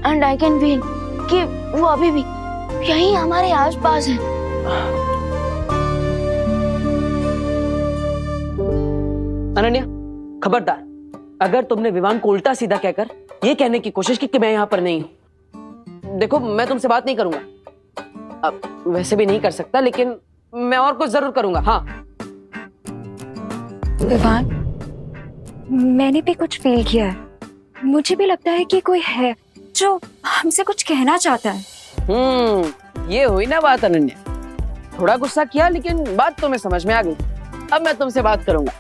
एंड आई कैन फील कि वो अभी भी यहीं हमारे आसपास है। अनन्या, खबरदार, अगर तुमने विवान को उल्टा सीधा कहकर ये कहने की कोशिश की कि मैं यहाँ पर नहीं हूँ, देखो मैं तुमसे बात नहीं करूंगा। अब वैसे भी नहीं कर सकता, लेकिन मैं और कुछ जरूर करूंगा। हाँ विवान, मैंने भी कुछ फील किया है। मुझे भी लगता है कि कोई है जो हमसे कुछ कहना चाहता है। ये हुई ना बात अनन्या। थोड़ा गुस्सा किया, लेकिन बात तुम्हें समझ में आ गई। अब मैं तुमसे बात करूंगा,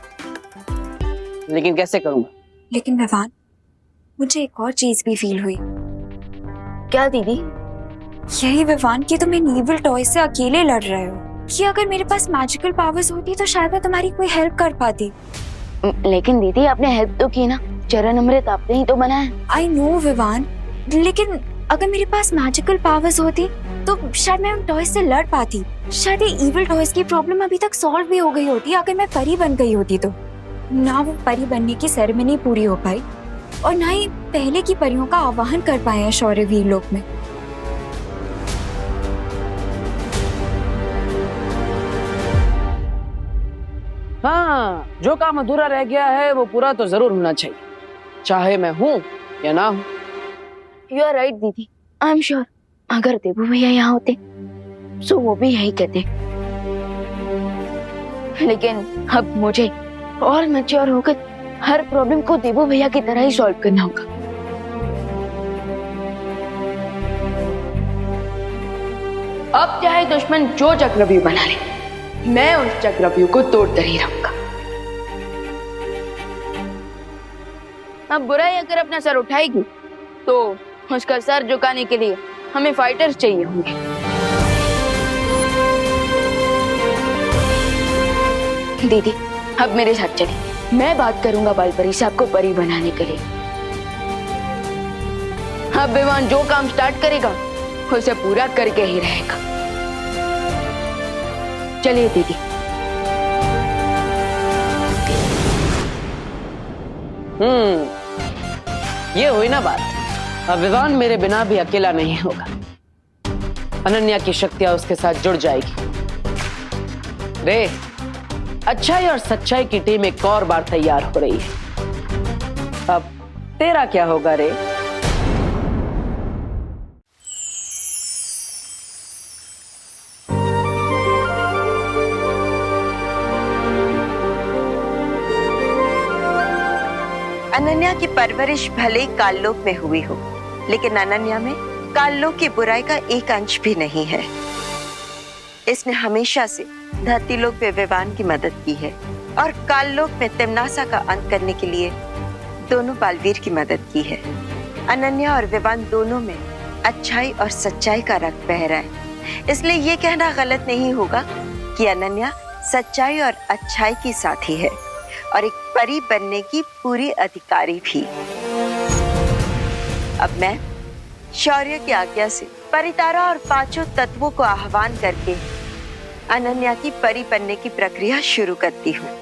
लेकिन कैसे करूंगा? लेकिन विवान, मुझे एक और चीज भी फील हुई। क्या दीदी? यही विवान कि तुम इन इविल टॉय से अकेले लड़ रहे हो। कि अगर मेरे पास मैजिकल पावर्स होती तो शायद मैं तुम्हारी कोई हेल्प कर पाती। लेकिन दीदी आपने हेल्प तो की ना, चरण अमृत आपने ही तो बनाया। आई नो विवान, लेकिन अगर मेरे पास मैजिकल पावर्स होती तो शायद मैं उन टॉयज से लड़ पाती। शायद ये इविल टॉयज की प्रॉब्लम अभी तक सॉल्व भी हो गई होती अगर मैं परी बन गई होती तो। ना वो परी बनने की सेरेमनी पूरी हो पाई और ना ही पहले की परियों का आवाहन कर पाए हैं शौर्यवीर लोक में। हाँ, जो काम अधूरा रह गया है वो पूरा तो जरूर होना चाहिए, चाहे मैं हूँ या ना हूँ। यू आर राइट दीदी, आई एम श्योर अगर देबू भैया यहाँ होते तो वो भी यही कहते। लेकिन अब मुझे और मैच्योर होकर हर प्रॉब्लम को देबू भैया की तरह ही सॉल्व करना होगा। अब चाहे दुश्मन जो चक्रव्यूह बना ले, मैं उस चक्रव्यूह को तोड़कर ही रहूंगा। अब बुराई अगर अपना सर उठाएगी तो उसका सर झुकाने के लिए हमें फाइटर्स चाहिए होंगे। दीदी अब मेरे साथ चलिए, मैं बात करूंगा बालपरी से आपको परी बनाने के लिए। अब विवान जो काम स्टार्ट करेगा उसे पूरा करके ही रहेगा। चलिए दीदी। ये हुई ना बात। अब विवान मेरे बिना भी अकेला नहीं होगा। अनन्या की शक्तियां उसके साथ जुड़ जाएगी। रे, अच्छाई और सच्चाई की टीम एक और बार तैयार हो रही है। अब तेरा क्या होगा रे? अनन्या की परवरिश भले ही काललोक में हुई हो, लेकिन अनन्या में काललोक की बुराई का एक अंश भी नहीं है। इसने हमेशा से धरतीलोक में विवान की मदद की है और काललोक में तिम्नासा का अंत करने के लिए दोनों बालवीर की मदद की है। अनन्या और विवान दोनों में अच्छाई और सच्चाई का रक्त बह रहा है, इसलिए ये कहना गलत नहीं होगा कि अनन्या सच्चाई और अच्छाई की साथी है और एक परी बनने की पूरी अधिकारी भी। अब मैं शौर्य की आज्ञा से परितारा और पांचों तत्वों को आह्वान करके अनन्या की परी बनने की प्रक्रिया शुरू करती हूँ।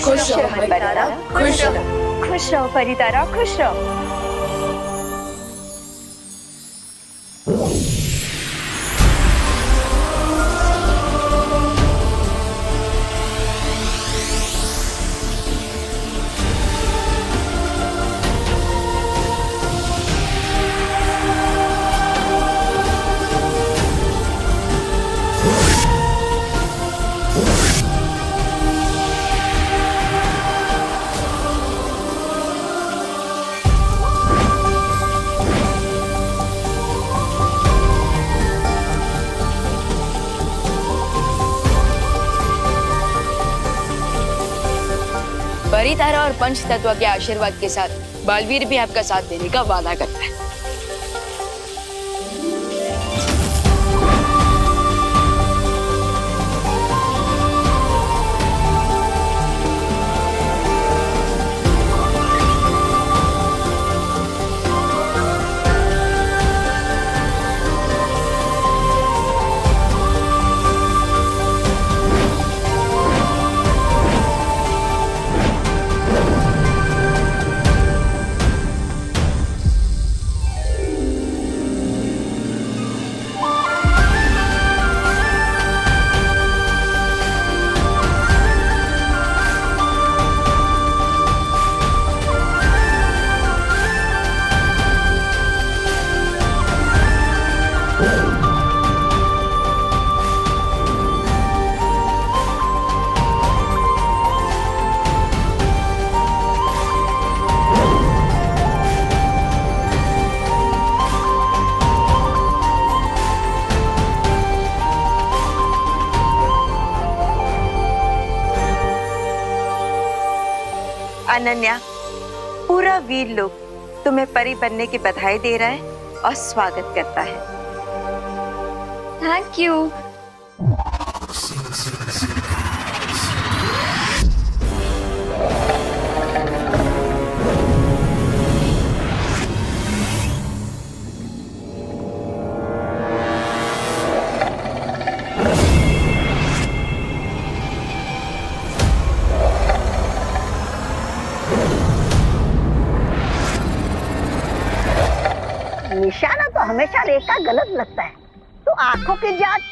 खुश रहो परितारा, खुश रहो। खुश रहो परितारा, खुश रहो। परितारा और पंच तत्व के आशीर्वाद के साथ बालवीर भी आपका साथ देने का वादा करता है। अनन्या, पूरा वीर लोग तुम्हें परी बनने की बधाई दे रहा है और स्वागत करता है। Thank you. निशाना तो हमेशा रे का गलत लगता है, तो आंखों की जांच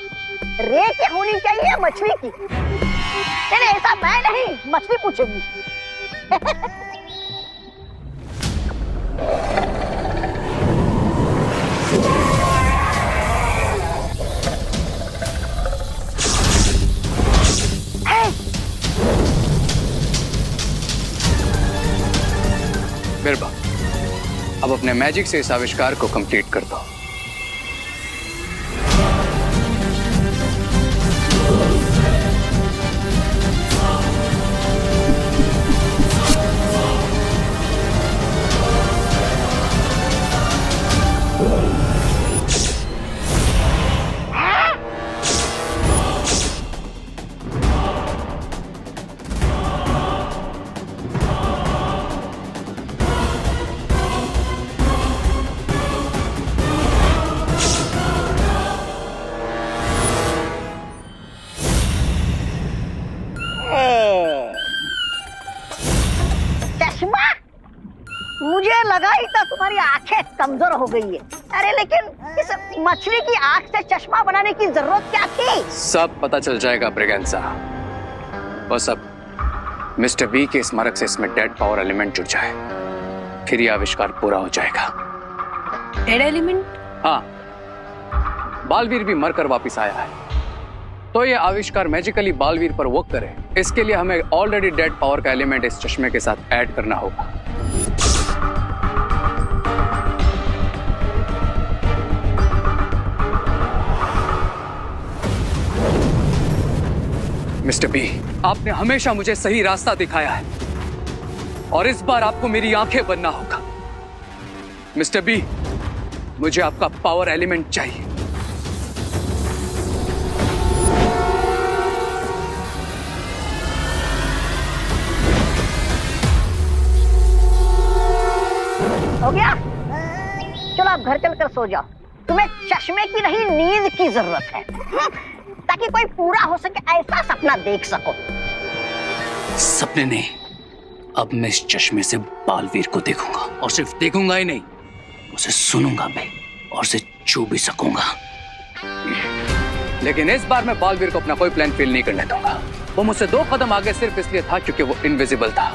रे की होनी चाहिए या मछली की? नहीं, ऐसा मैं नहीं, मछली पूछेगी। बिरबा, अब अपने मैजिक से इस आविष्कार को कंप्लीट कर दो। चश्मा? मुझे लगा ही था तुम्हारी आंखें कमजोर हो गई है। अरे लेकिन इस मछली की आंख से चश्मा बनाने की जरूरत क्या थी? सब पता चल जाएगा ब्रिगेंसा। बस अब मिस्टर बी के स्मारक से इसमें डेड पावर एलिमेंट जुड़ जाए, फिर यह आविष्कार पूरा हो जाएगा। Dead element? हाँ, बालवीर भी मरकर वापिस आया है, तो ये आविष्कार मैजिकली बालवीर पर वर्क करे, इसके लिए हमें ऑलरेडी डेड पावर का एलिमेंट इस चश्मे के साथ ऐड करना होगा। मिस्टर बी, आपने हमेशा मुझे सही रास्ता दिखाया है और इस बार आपको मेरी आंखें बनना होगा। मिस्टर बी, मुझे आपका पावर एलिमेंट चाहिए। हो गया? चलो आप घर चलकर सो जाओ। तुम्हें चश्मे की नहीं, नींद की जरूरत है, ताकि कोई पूरा हो सके ऐसा सपना देख सको। सपने नहीं, अब मैं इस चश्मे से बालवीर को देखूंगा, और सिर्फ देखूंगा ही नहीं, उसे सुनूंगा भी और उसे छू भी सकूंगा। लेकिन इस बार मैं बालवीर को अपना कोई प्लान फेल नहीं करने दूंगा। वो मुझसे 2 कदम आगे सिर्फ इसलिए था क्योंकि वो इनविजिबल था,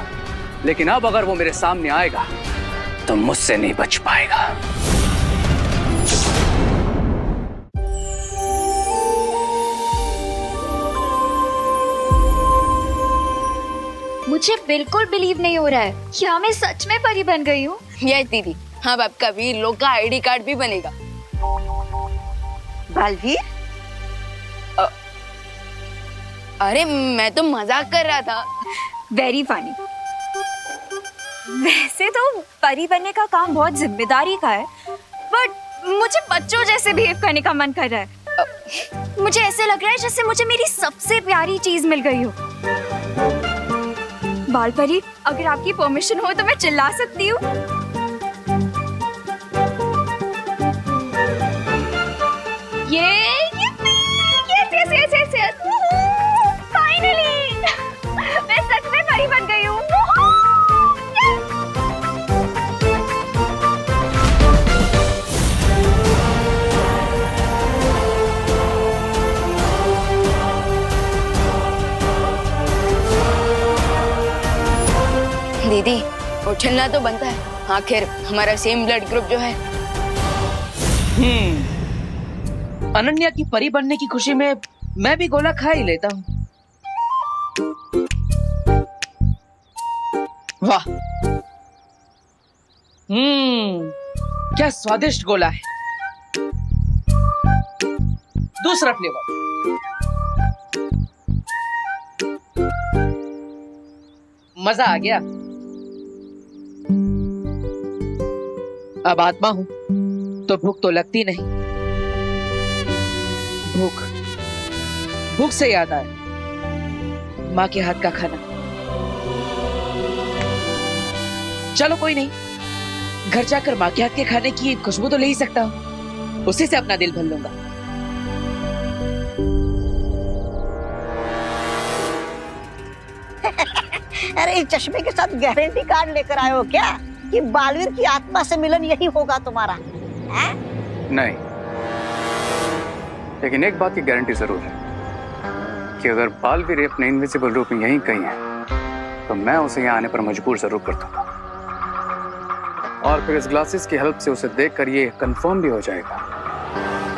लेकिन अब अगर वो मेरे सामने आएगा तो मुझसे नहीं बच पाएगा। मुझे बिल्कुल बिलीव नहीं हो रहा है, क्या मैं सच में परी बन गई हूँ? यस दीदी, अब आपका वीर लोग का आईडी कार्ड भी बनेगा। बालवीर? अरे मैं तो मजाक कर रहा था। Very funny. वैसे तो परी बनने का काम बहुत जिम्मेदारी का है, बट मुझे बच्चों जैसे बिहेव करने का मन कर रहा है। मुझे ऐसे लग रहा है जैसे मुझे मेरी सबसे प्यारी चीज मिल गई हो। बाल परी, अगर आपकी परमिशन हो तो मैं चिल्ला सकती हूँ? ये फाइनली मैं सच में परी बन गई हूँ। दीदी, उछलना तो बनता है, आखिर हमारा सेम ब्लड ग्रुप जो है। अनन्या की परी बनने की खुशी में मैं भी गोला खा ही लेता हूँ। वाह, क्या स्वादिष्ट गोला है। दूसरा फ्लेवर। मजा आ गया। अब आत्मा हूं तो भूख तो लगती नहीं। भूख भूख से याद आया माँ के हाथ का खाना। चलो कोई नहीं, घर जाकर माँ के हाथ के खाने की खुशबू तो ले ही सकता हूँ, उसी से अपना दिल भर लूंगा। अरे इस चश्मे के साथ गारंटी कार्ड लेकर आए हो क्या कि बालवीर की आत्मा से मिलन यही होगा तुम्हारा? है? नहीं, लेकिन एक बात की गारंटी जरूर है कि अगर बालवीर अपने इनविजिबल रूप में यहीं कहीं है तो मैं उसे यहाँ आने पर मजबूर जरूर कर दूंगा। और फिर इस ग्लासेस की हेल्प से उसे देखकर ये कंफर्म भी हो जाएगा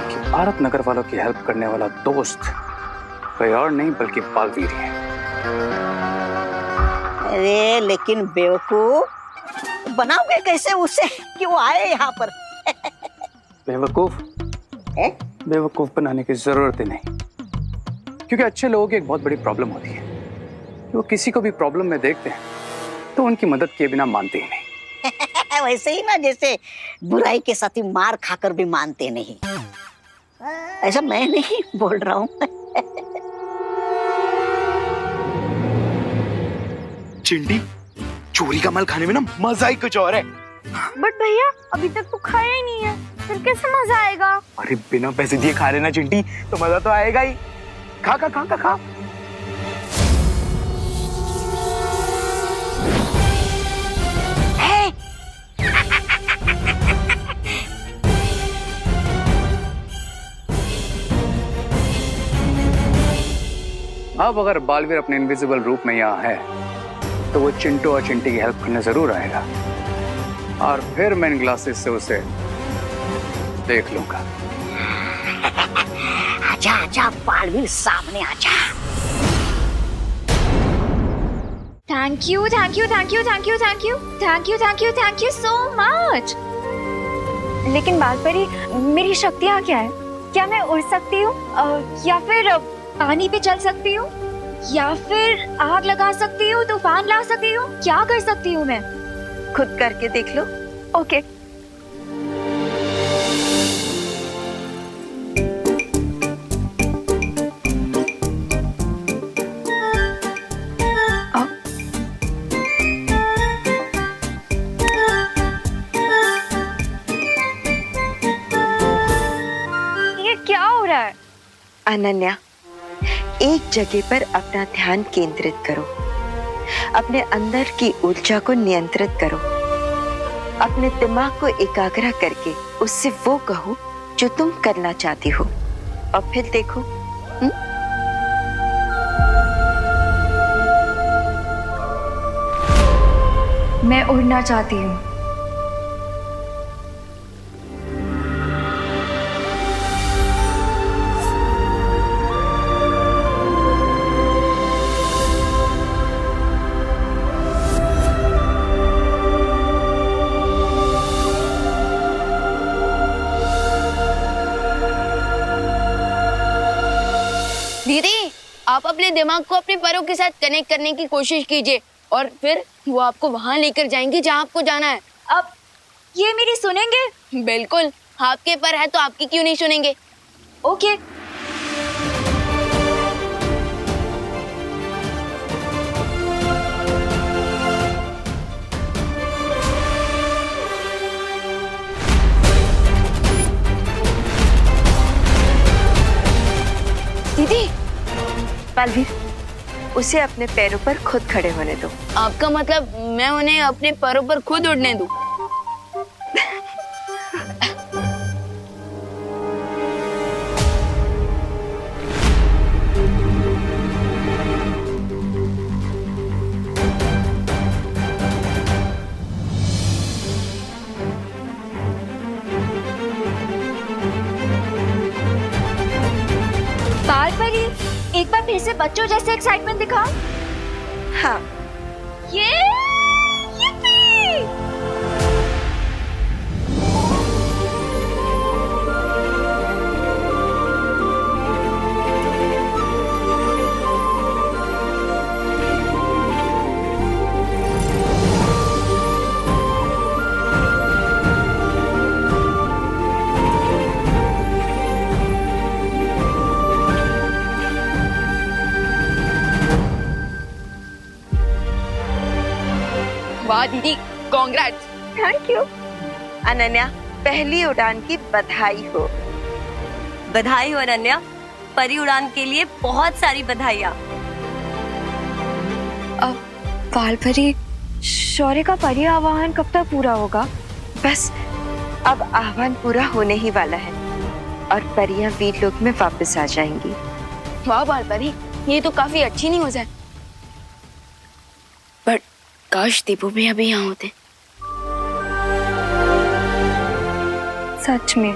कि भारत नगर वालों की हेल्प करने वाला दोस्त कोई और नहीं बल्कि बालवीर ही है। अरे लेकिन बेवकूफ, बनाओगे कैसे उसे कि वो आए यहाँ पर? बेवकूफ बेवकूफ बनाने की जरूरत ही नहीं, क्योंकि अच्छे लोगों की एक बहुत बड़ी प्रॉब्लम होती है कि वो किसी को भी प्रॉब्लम में देखते हैं तो उनकी मदद किए बिना मानते ही नहीं। वैसे ही ना जैसे बुराई के साथी मार खाकर भी मानते नहीं। ऐसा मैं नहीं बोल रहा हूँ। चिंटी, चोरी का माल खाने में ना मजा ही कुछ और है। बट भैया अभी तक तो खाया ही नहीं है, फिर कैसे मजा आएगा? अरे बिना पैसे दिए खा लेना चिंटी, तो मजा तो आएगा ही। खा खा खा खा खा। अब अगर बालवीर अपने इनविजिबल रूप में यहाँ है तो वो चिंटू और चिंटी की हेल्प करने जरूर आएगा, और फिर मैं इन ग्लासेस से उसे देख लूंगा। आजा आजा बालवीर, सामने आजा। Thank you thank you thank you thank you thank you thank you thank you thank you so much. लेकिन बात परी, मेरी शक्तियाँ क्या है? क्या मैं उड़ सकती हूँ, या फिर पानी पे चल सकती हूँ, या फिर आग लगा सकती हूँ, तूफान ला सकती हूँ? क्या कर सकती हूँ मैं? खुद करके देख लो। ओके। ये क्या हो रहा है? अनन्या, एक जगह पर अपना ध्यान केंद्रित करो, अपने अंदर की ऊर्जा को नियंत्रित करो, अपने दिमाग को एकाग्र करके उससे वो कहो जो तुम करना चाहती हो, और फिर देखो। मैं उड़ना चाहती हूँ। दीदी, आप अपने दिमाग को अपने पैरों के साथ कनेक्ट करने की कोशिश कीजिए और फिर वो आपको वहां लेकर जाएंगे जहां आपको जाना है। अब ये मेरी सुनेंगे? बिल्कुल, आपके पर है तो आपकी क्यों नहीं सुनेंगे? ओके। दीदी, बालवीर, उसे अपने पैरों पर खुद खड़े होने दो। आपका मतलब मैं उन्हें अपने पैरों पर खुद उड़ने दूं? एक बार फिर से बच्चों जैसे एक्साइटमेंट दिखाओ। हाँ। Yippee! वाह दीदी, कॉन्ग्रेट्स। Thank you. अनन्या, पहली उड़ान की बधाई हो। बधाई हो अनन्या, परी उड़ान के लिए बहुत सारी बधाइयाँ। अब बालपरी शौर्य का परी आवाहन कब तक पूरा होगा? बस अब आह्वान पूरा होने ही वाला है और परियां वीरलोक में वापस आ जाएंगी। वाह बालपरी, ये तो काफी अच्छी न्यूज है। बट काश दीपू भी अभी यहाँ होते। सच में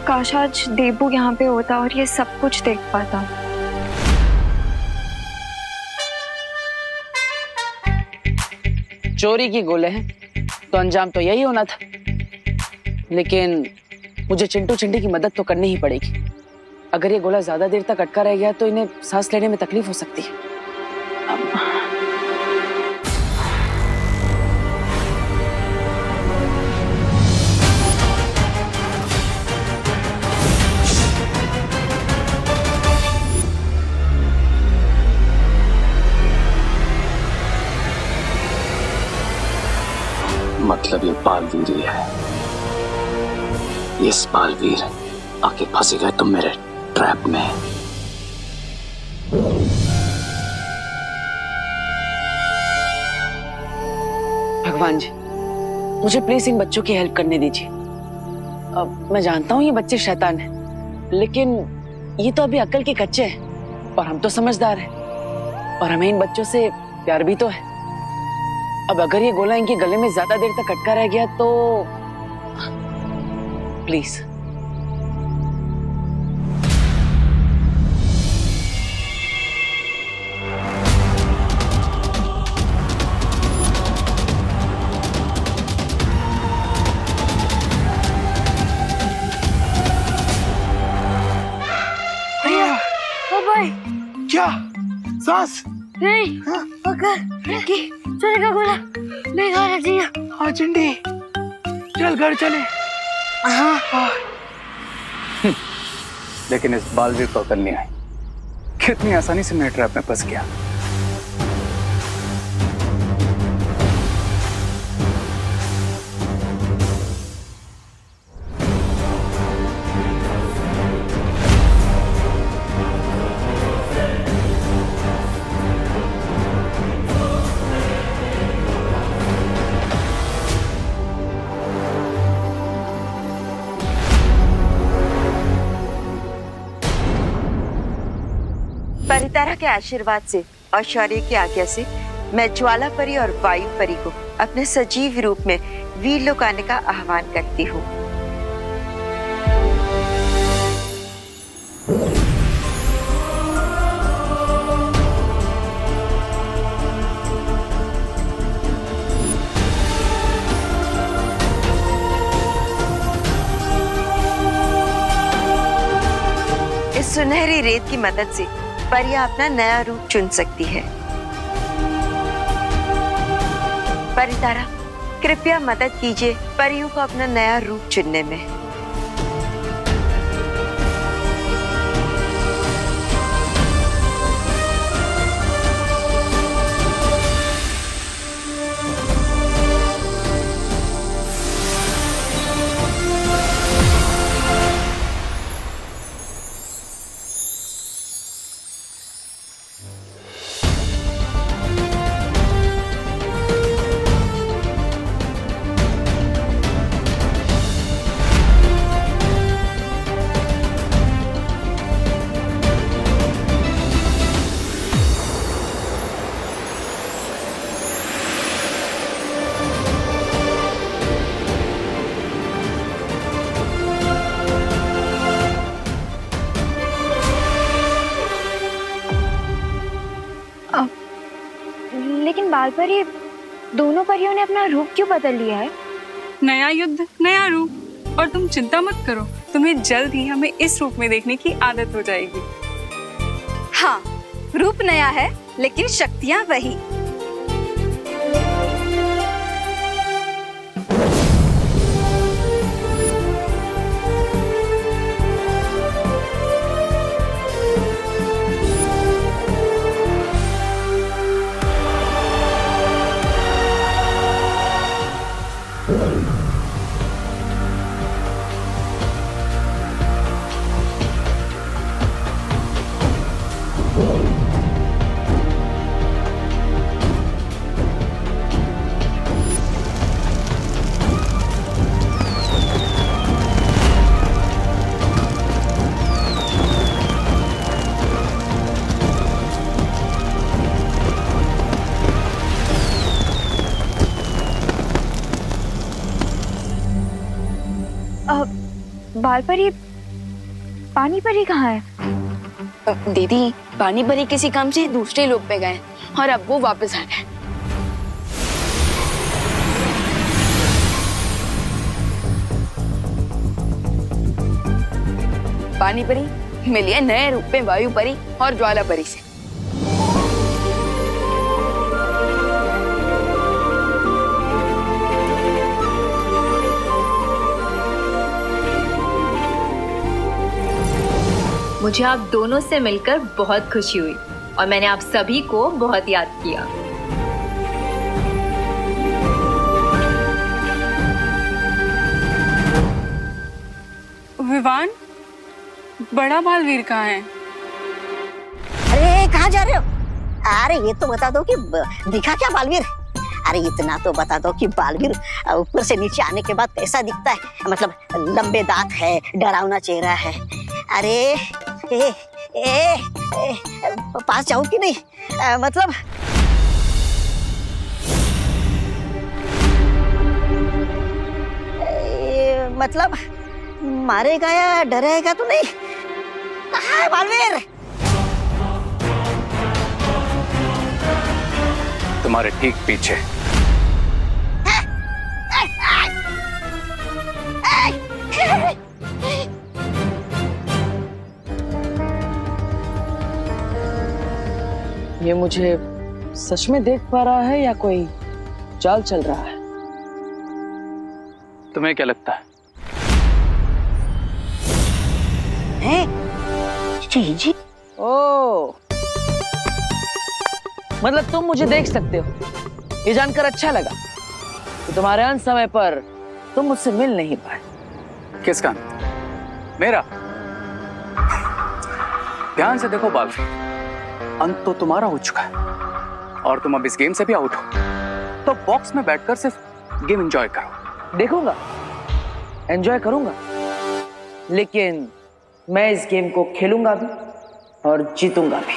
काश आज देबू यहाँ पे होता और ये सब कुछ देख पाता। चोरी की गोले हैं तो अंजाम तो यही होना था, लेकिन मुझे चिंटू चिंटी की मदद तो करनी ही पड़ेगी। अगर ये गोला ज्यादा देर तक अटका रह गया तो इन्हें सांस लेने में तकलीफ हो सकती है। मतलब ये बालवीर ही है। इस बालवीर आके फंसे गए तुम मेरे ट्रैप में। भगवान जी, मुझे प्लीज इन बच्चों की हेल्प करने दीजिए। अब मैं जानता हूँ ये बच्चे शैतान हैं, लेकिन ये तो अभी अक्ल के कच्चे हैं और हम तो समझदार हैं और हमें इन बच्चों से प्यार भी तो है। अब अगर ये गोला इनके गले में ज्यादा देर तक अटका रह गया तो प्लीज। क्या सांस नहीं, पकड़ कि चोरी का गोला नहीं खाना चाहिए। हाँ चिंटी, चल घर चले। हाँ। लेकिन इस बालवीर को अकल नहीं आई, कितनी आसानी से मेरे ट्रैप में फंस गया। परितारा के आशीर्वाद से और शौर्य की आज्ञा से मैं ज्वाला परी और वायु परी को अपने सजीव रूप में वीरलोक आने का आह्वान करती हूँ। इस सुनहरी रेत की मदद से परियां अपना नया रूप चुन सकती है। परितारा, कृपया मदद कीजिए परियों को अपना नया रूप चुनने में। लेकिन बालपरी, दोनों परियों ने अपना रूप क्यों बदल लिया है? नया युद्ध, नया रूप। और तुम चिंता मत करो, तुम्हें जल्द ही हमें इस रूप में देखने की आदत हो जाएगी। हाँ, रूप नया है लेकिन शक्तियाँ वही। बाल परी पानी परी कहाँ है? दीदी पानी परी किसी काम से दूसरे लोग पे गए और अब वो वापस आ रहे हैं। पानी परी मिलिए नए रूप में वायु परी और ज्वाला परी से। मुझे आप दोनों से मिलकर बहुत खुशी हुई और मैंने आप सभी को बहुत याद किया। विवान, बड़ा बालवीर कहाँ है? अरे कहाँ जा रहे हो? अरे ये तो बता दो कि दिखा क्या बालवीर? अरे इतना तो बता दो कि बालवीर ऊपर से नीचे आने के बाद कैसा दिखता है? मतलब लंबे दांत है, डरावना चेहरा है। अरे पास जाऊं कि नहीं? मतलब मारेगा या डराएगा तो नहीं? कहाँ है बालवीर? तुम्हारे ठीक पीछे। ये मुझे सच में देख पा रहा है या कोई चाल चल रहा है? तुम्हें क्या लगता है? जी ओ, मतलब तुम मुझे देख सकते हो। ये जानकर अच्छा लगा कि तुम्हारे अंत समय पर तुम मुझसे मिल नहीं पाए। किसका? मेरा? ध्यान से देखो बालवीर, अंत तो तुम्हारा हो चुका है और तुम अब इस गेम से भी आउट हो। तो बॉक्स में बैठकर सिर्फ गेम एंजॉय करो। देखूंगा, एंजॉय करूंगा, लेकिन मैं इस गेम को खेलूंगा भी और जीतूंगा भी।